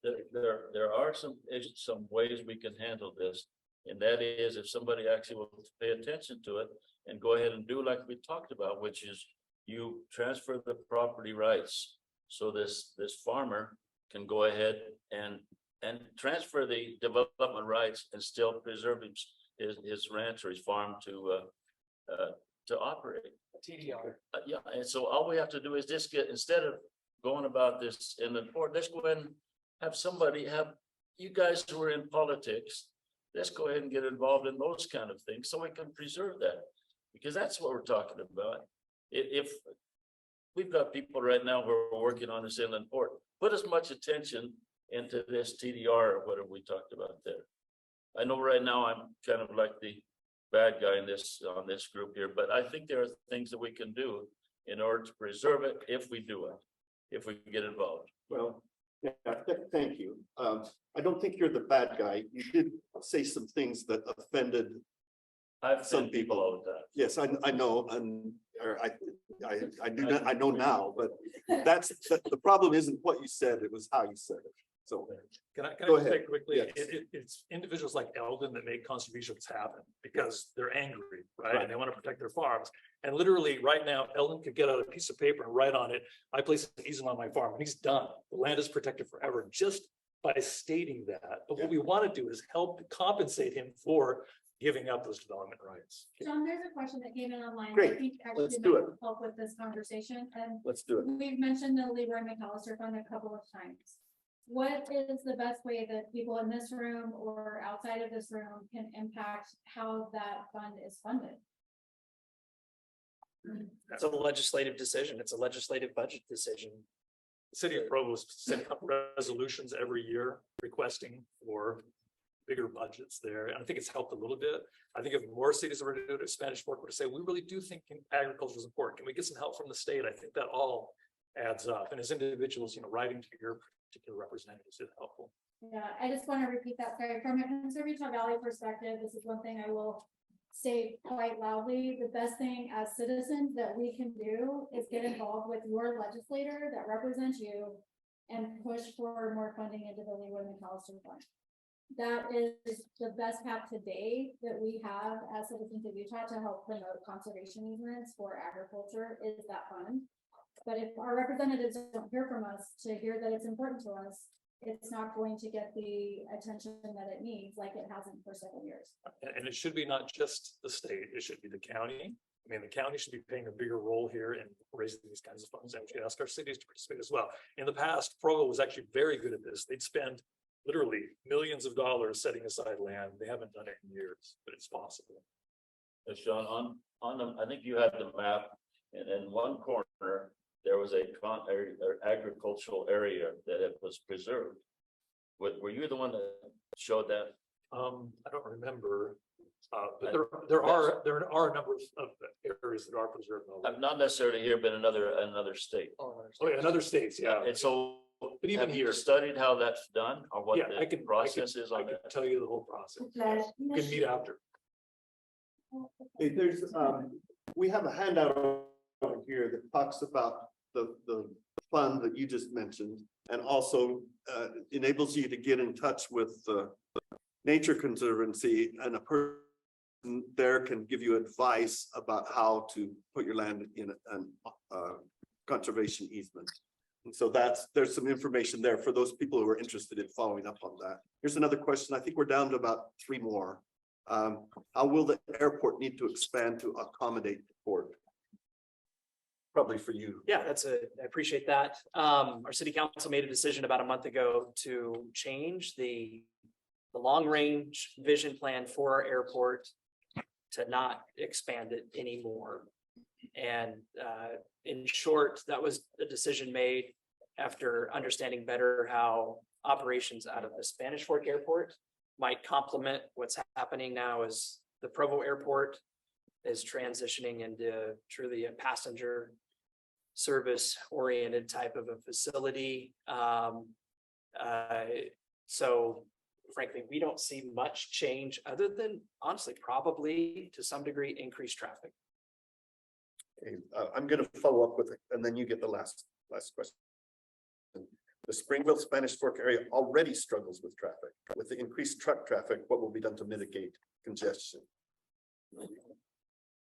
There are some ways we can handle this. And that is if somebody actually will pay attention to it and go ahead and do like we talked about, which is you transfer the property rights. So this farmer can go ahead and transfer the development rights and still preserve his ranch or his farm to operate. TDR. Yeah, and so all we have to do is just instead of going about this in the court, let's go ahead and have you guys who are in politics, let's go ahead and get involved in those kind of things so we can preserve that, because that's what we're talking about. If we've got people right now who are working on this inland port, put as much attention into this TDR or whatever we talked about there. I know right now I'm kind of like the bad guy on this group here, but I think there are things that we can do in order to preserve it if we do it, if we can get involved. Well, yeah, thank you. I don't think you're the bad guy. You did say some things that offended some people all the time. Yes, I know, and I do not, I know now, but that's the problem isn't what you said, it was how you said it. So Can I Go just say ahead. quickly, Yes. it's individuals like Eldon that make conservations happen because they're angry, right? Right. And they want to protect their farms. And literally right now, Eldon could get out a piece of paper and write on it, I place an easement on my farm, and he's done. The land is protected forever, just by stating that, but what we want to do is help compensate him for giving up those development rights. John, there's a question that came in online. Great. I think actually Let's do might it. help with this conversation, and Let's do it. we've mentioned the Leroy McAllister Fund a couple of times. What is the best way that people in this room or outside of this room can impact how that fund is funded? It's a legislative decision. It's a legislative budget decision. The city of Provo is setting up resolutions every year requesting for bigger budgets there. And I think it's helped a little bit. I think if more cities were to do it, if Spanish Fork were to say, we really do think agriculture is important. Can we get some help from the state? I think that all adds up. And as individuals, writing to your particular representatives is helpful. Yeah, I just want to repeat that. Sorry, from a Conserve Utah Valley perspective, this is one thing I will say quite loudly. The best thing as citizens that we can do is get involved with your legislator that represents you and push for more funding into the Leroy McAllister Fund. That is the best path today that we have as citizens of Utah to help promote conservation easements for agriculture is that fund. But if our representatives don't hear from us to hear that it's important to us, it's not going to get the attention that it needs, like it hasn't for several years. And it should be not just the state, it should be the county. I mean, the county should be playing a bigger role here in raising these kinds of funds, and we should ask our cities to participate as well. In the past, Provo was actually very good at this. They'd spend literally millions of dollars setting aside land. They haven't done it in years, but it's possible. Sean, on the, I think you had the map, and in one corner, there was a agricultural area that it was preserved. Were you the one that showed that? I don't remember. But there are a number of areas that are preserved. Not necessarily here, but another state. Oh yeah, in other states, yeah. And so, But even have you here, studied how that's done, or what yeah, the process is I on can that? tell you the whole process. We can meet after. Hey, there's, we have a handout over here that talks about the fund that you just mentioned, and also enables you to get in touch with the Nature Conservancy, and a person there can give you advice about how to put your land in a conservation easement. And so there's some information there for those people who are interested in following up on that. Here's another question. I think we're down to about 3 more. How will the airport need to expand to accommodate the port? Probably for you. Yeah, I appreciate that. Our city council made a decision about a month ago to change the long range vision plan for our airport to not expand it anymore. And in short, that was a decision made after understanding better how operations out of the Spanish Fork Airport might complement what's happening now as the Provo Airport is transitioning into truly a passenger service oriented type of a facility. So frankly, we don't see much change other than honestly, probably to some degree, increased traffic. Okay, I'm gonna follow up with it, and then you get the last question. The Springville Spanish Fork area already struggles with traffic. With the increased truck traffic, what will be done to mitigate congestion?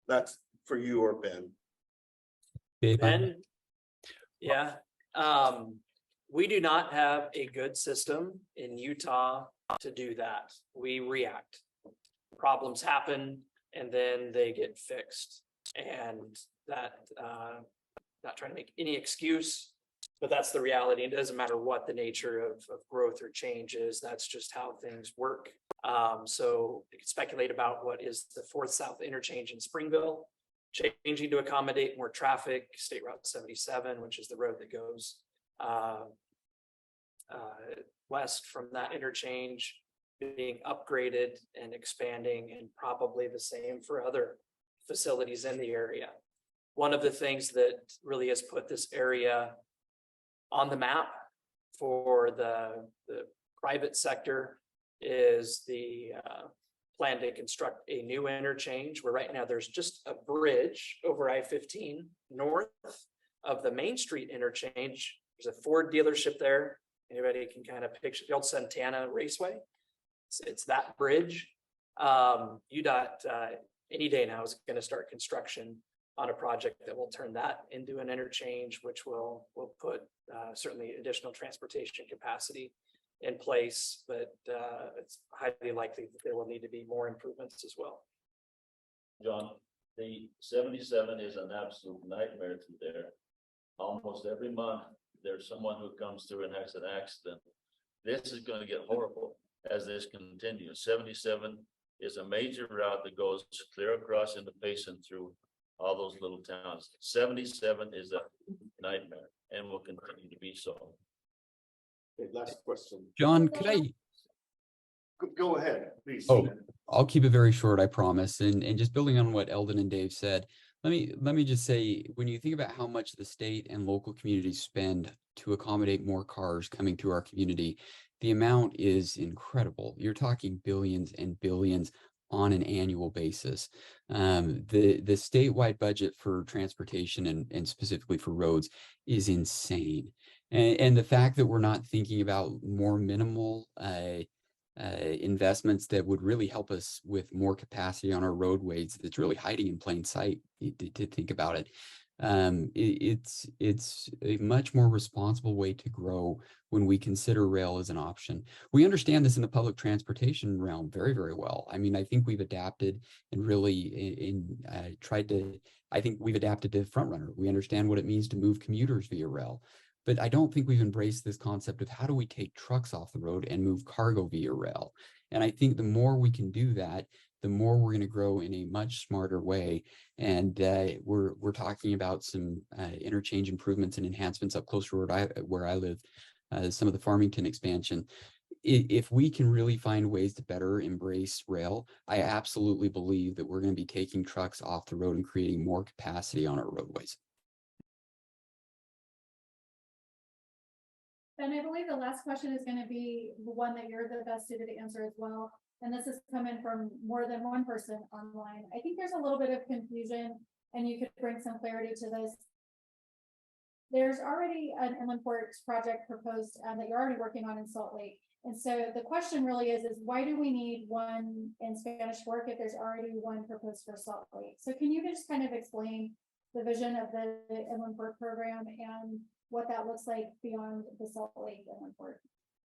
That's for you or Ben. And yeah, we do not have a good system in Utah to do that. We react. Problems happen and then they get fixed. And that, not trying to make any excuse, but that's the reality. It doesn't matter what the nature of growth or change is. That's just how things work. So you can speculate about what is the 4th South interchange in Springville, changing to accommodate more traffic, State Route 77, which is the road that goes west from that interchange, being upgraded and expanding, and probably the same for other facilities in the area. One of the things that really has put this area on the map for the private sector is the plan to construct a new interchange, where right now there's just a bridge over I-15 north of the Main Street interchange. There's a Ford dealership there. Anybody can kind of picture the old Santana Raceway. It's that bridge. UDOT any day now is going to start construction on a project that will turn that into an interchange, which will put certainly additional transportation capacity in place, but it's highly likely that there will need to be more improvements as well. John, the 77 is an absolute nightmare through there. Almost every month, there's someone who comes through and has an accident. This is gonna get horrible as this continues. 77 is a major route that goes clear across into Payson through all those little towns. 77 is a nightmare and will continue to be so. Okay, last question. John, could I, Go ahead, please. Oh, I'll keep it very short, I promise. And just building on what Eldon and Dave said, let me just say, when you think about how much the state and local communities spend to accommodate more cars coming to our community, the amount is incredible. You're talking billions and billions on an annual basis. The statewide budget for transportation and specifically for roads is insane. And the fact that we're not thinking about more minimal investments that would really help us with more capacity on our roadways, that's really hiding in plain sight to think about it. It's a much more responsible way to grow when we consider rail as an option. We understand this in the public transportation realm very, very well. I mean, I think we've adapted and really I think we've adapted to front runner. We understand what it means to move commuters via rail. But I don't think we've embraced this concept of how do we take trucks off the road and move cargo via rail. And I think the more we can do that, the more we're going to grow in a much smarter way. And we're talking about some interchange improvements and enhancements up close to where I live, some of the Farmington expansion. If we can really find ways to better embrace rail, I absolutely believe that we're going to be taking trucks off the road and creating more capacity on our roadways. And I believe the last question is going to be the one that you're the best suited to answer as well. And this is coming from more than one person online. I think there's a little bit of confusion and you could bring some clarity to this. There's already an inland port project proposed that you're already working on in Salt Lake. And so the question really is why do we need one in Spanish Fork if there's already one proposed for Salt Lake? So can you just kind of explain the vision of the inland port program and what that looks like beyond the Salt Lake inland port?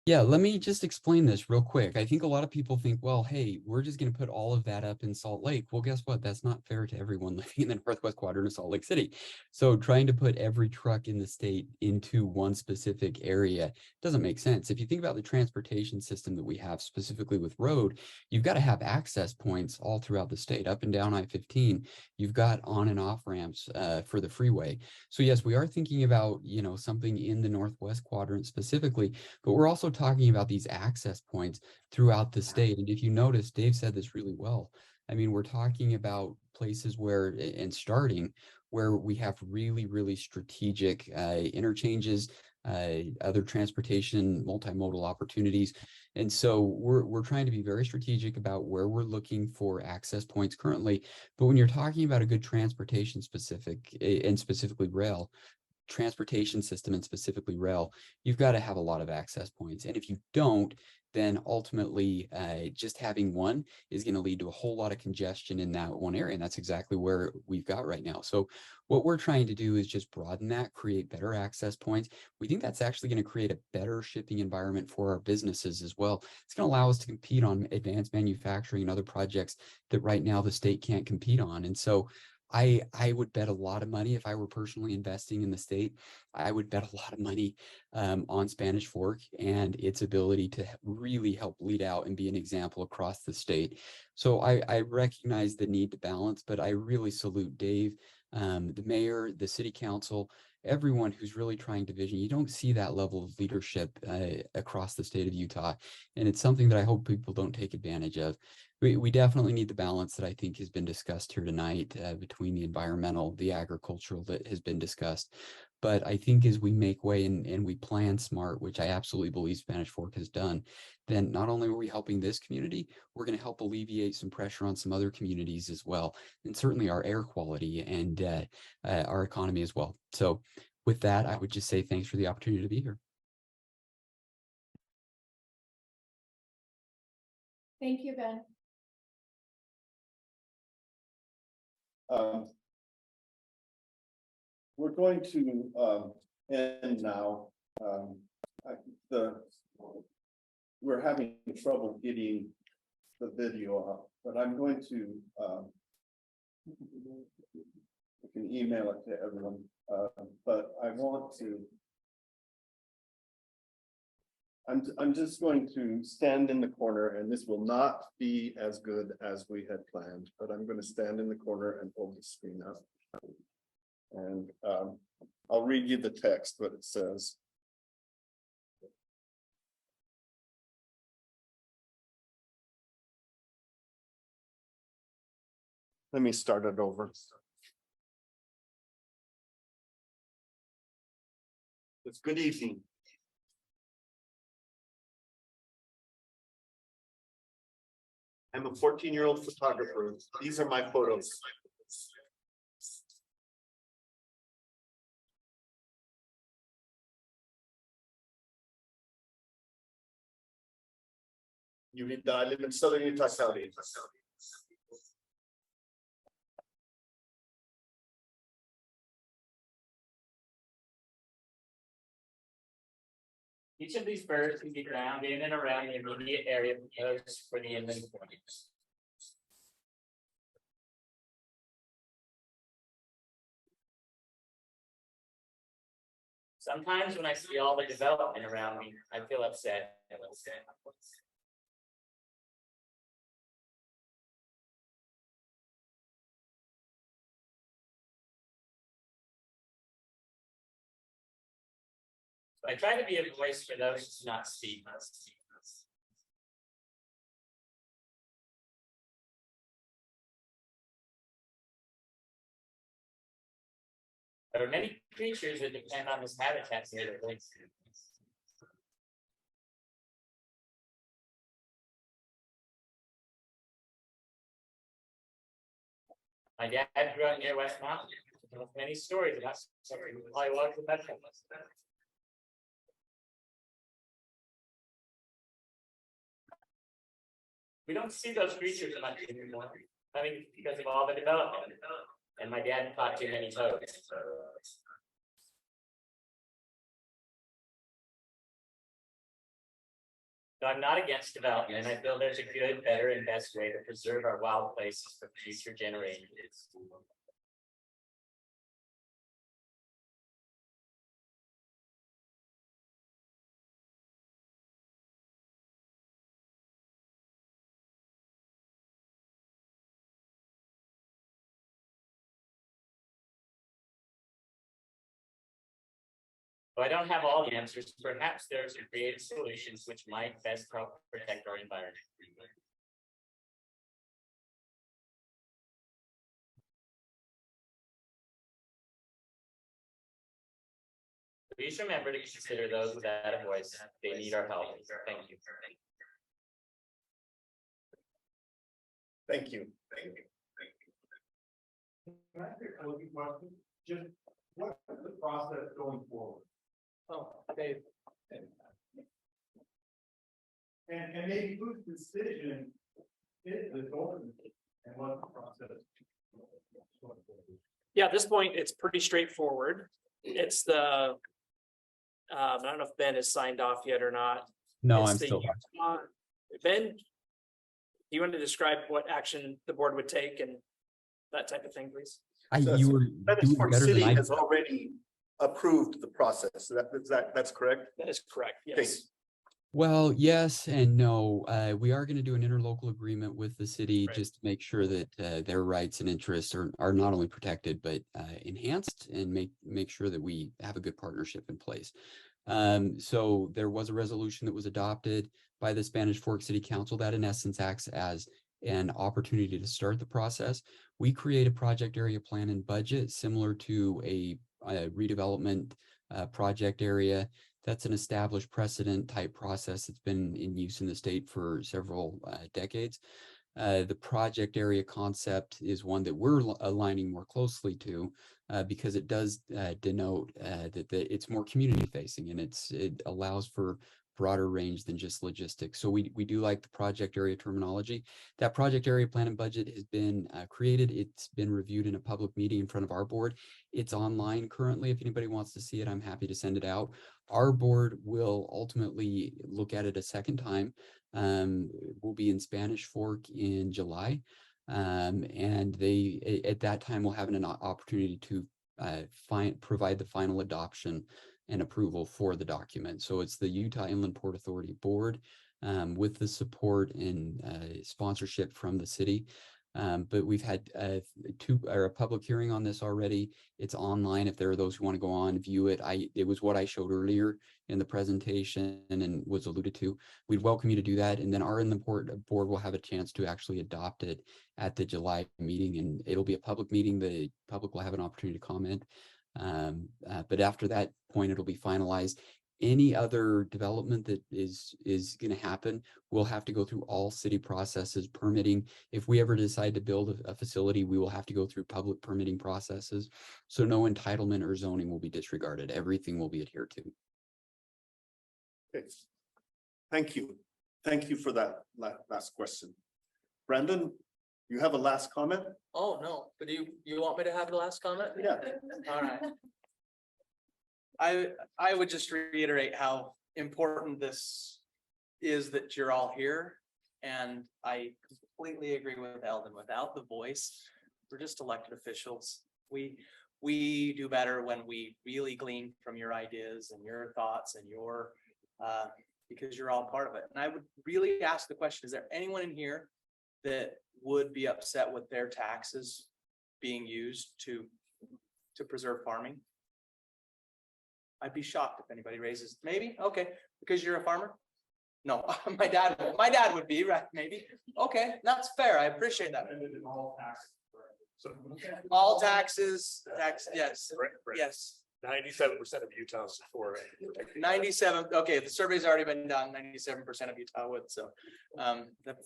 Yeah, let me just explain this real quick. I think a lot of people think, well, hey, we're just going to put all of that up in Salt Lake. Well, guess what? That's not fair to everyone living in the Northwest quadrant of Salt Lake City. So trying to put every truck in the state into one specific area doesn't make sense. If you think about the transportation system that we have specifically with road, you've got to have access points all throughout the state, up and down I-15. You've got on and off ramps for the freeway. So yes, we are thinking about, something in the Northwest quadrant specifically, but we're also talking about these access points throughout the state. And if you notice, Dave said this really well. I mean, we're talking about places where, and starting where we have really, really strategic interchanges, other transportation, multimodal opportunities. And so we're trying to be very strategic about where we're looking for access points currently. But when you're talking about a good transportation specific and specifically rail, transportation system and specifically rail, you've got to have a lot of access points. And if you don't, then ultimately just having one is going to lead to a whole lot of congestion in that one area. And that's exactly where we've got right now. So what we're trying to do is just broaden that, create better access points. We think that's actually going to create a better shipping environment for our businesses as well. It's going to allow us to compete on advanced manufacturing and other projects that right now the state can't compete on. And so I would bet a lot of money if I were personally investing in the state. I would bet a lot of money on Spanish Fork and its ability to really help lead out and be an example across the state. So I recognize the need to balance, but I really salute Dave, the mayor, the city council, everyone who's really trying to vision. You don't see that level of leadership across the state of Utah. And it's something that I hope people don't take advantage of. We definitely need the balance that I think has been discussed here tonight between the environmental, the agricultural that has been discussed. But I think as we make way and we plan smart, which I absolutely believe Spanish Fork has done, then not only are we helping this community, we're going to help alleviate some pressure on some other communities as well. And certainly our air quality and our economy as well. So with that, I would just say thanks for the opportunity to be here. Thank you, Ben. We're going to end now. The we're having trouble getting the video up, but I'm going to, I can email it to everyone, but I want to. I'm just going to stand in the corner, and this will not be as good as we had planned, but I'm going to stand in the corner and hold the screen up. And I'll read you the text, what it says. Let me start it over. It's good evening. I'm a 14-year-old photographer. These are my photos. I live in southern Utah County. Each of these birds can be ground in and around the immediate area proposed for the inland points. Sometimes when I see all the development around me, I feel upset. I try to be a voice for those who not speak. There are many creatures that depend on this habitat near their lakes. My dad grew up near West Mountain. There are many stories about suffering polylogical vegetables. We don't see those creatures much anymore. I mean, because of all the development. And my dad caught too many toads. So I'm not against development. I feel there's a good, better, and best way to preserve our wild places for future generations. So I don't have all the answers. Perhaps there are some creative solutions which might best help protect our environment. Please remember to consider those without a voice. They need our help. Thank you. Thank you. Can I ask a question? Just what is the process going forward? Oh, Dave. And maybe whose decision is this ordinance and what the process? Yeah, at this point, it's pretty straightforward. It's the, I don't know if Ben has signed off yet or not. No, It's I'm the still. Ben, do you want to describe what action the board would take and that type of thing, please? You were doing Spanish better City than I has did. already approved the process. That's correct? That is correct, Okay. yes. Well, yes and no. We are going to do an interlocal agreement with the city Right. just to make sure that their rights and interests are not only protected but enhanced, and make sure that we have a good partnership in place. So there was a resolution that was adopted by the Spanish Fork City Council that in essence acts as an opportunity to start the process. We create a project area plan and budget similar to a redevelopment project area. That's an established precedent type process that's been in use in the state for several decades. The project area concept is one that we're aligning more closely to because it does denote that it's more community facing, and it allows for broader range than just logistics. So we do like the project area terminology. That project area plan and budget has been created. It's been reviewed in a public meeting in front of our board. It's online currently. If anybody wants to see it, I'm happy to send it out. Our board will ultimately look at it a second time. We'll be in Spanish Fork in July. And they, at that time, will have an opportunity to provide the final adoption and approval for the document. So it's the Utah Inland Port Authority Board with the support and sponsorship from the city. But we've had a public hearing on this already. It's online if there are those who want to go on, view it. It was what I showed earlier in the presentation and was alluded to. We'd welcome you to do that. And then our Inland Port Board will have a chance to actually adopt it at the July meeting, and it'll be a public meeting. The public will have an opportunity to comment. But after that point, it'll be finalized. Any other development that is going to happen will have to go through all city processes, permitting. If we ever decide to build a facility, we will have to go through public permitting processes. So no entitlement or zoning will be disregarded. Everything will be adhered to. Okay. Thank you. Thank you for that last question. Brandon, you have a last comment? Oh, no, but you want me to have the last comment? Yeah. All right. I would just reiterate how important this is that you're all here. And I completely agree with Eldon. Without the voice, we're just elected officials. We do better when we really glean from your ideas and your thoughts and your, because you're all part of it. And I would really ask the question, is there anyone in here that would be upset with their taxes being used to preserve farming? I'd be shocked if anybody raises, maybe, okay, because you're a farmer? No, my dad would be, right, maybe, okay, that's fair, I appreciate that. All taxes, yes, yes. 97% of Utah's for it. 97, okay, the survey's already been done, 97% of Utah would, so that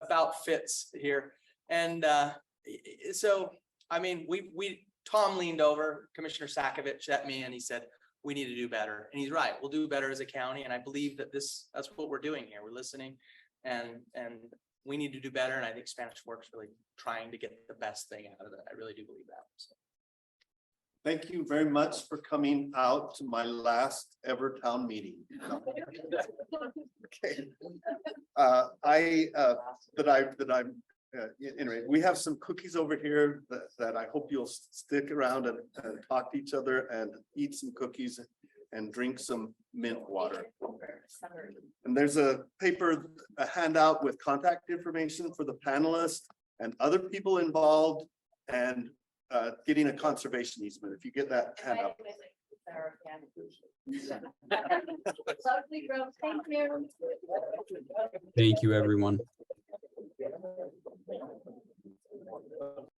about fits here. And so, I mean, Tom leaned over, Commissioner Sakovic at me, and he said, we need to do better. And he's right, we'll do better as a county. And I believe that that's what we're doing here. We're listening and we need to do better. And I think Spanish Fork's really trying to get the best thing out of it. I really do believe that. So. Thank you very much for coming out to my last ever town meeting. Okay. Anyway, we have some cookies over here that I hope you'll stick around and talk to each other and eat some cookies and drink some mint water. And there's a handout with contact information for the panelists and other people involved and getting a conservation easement. If you get that handout. Thank you, everyone.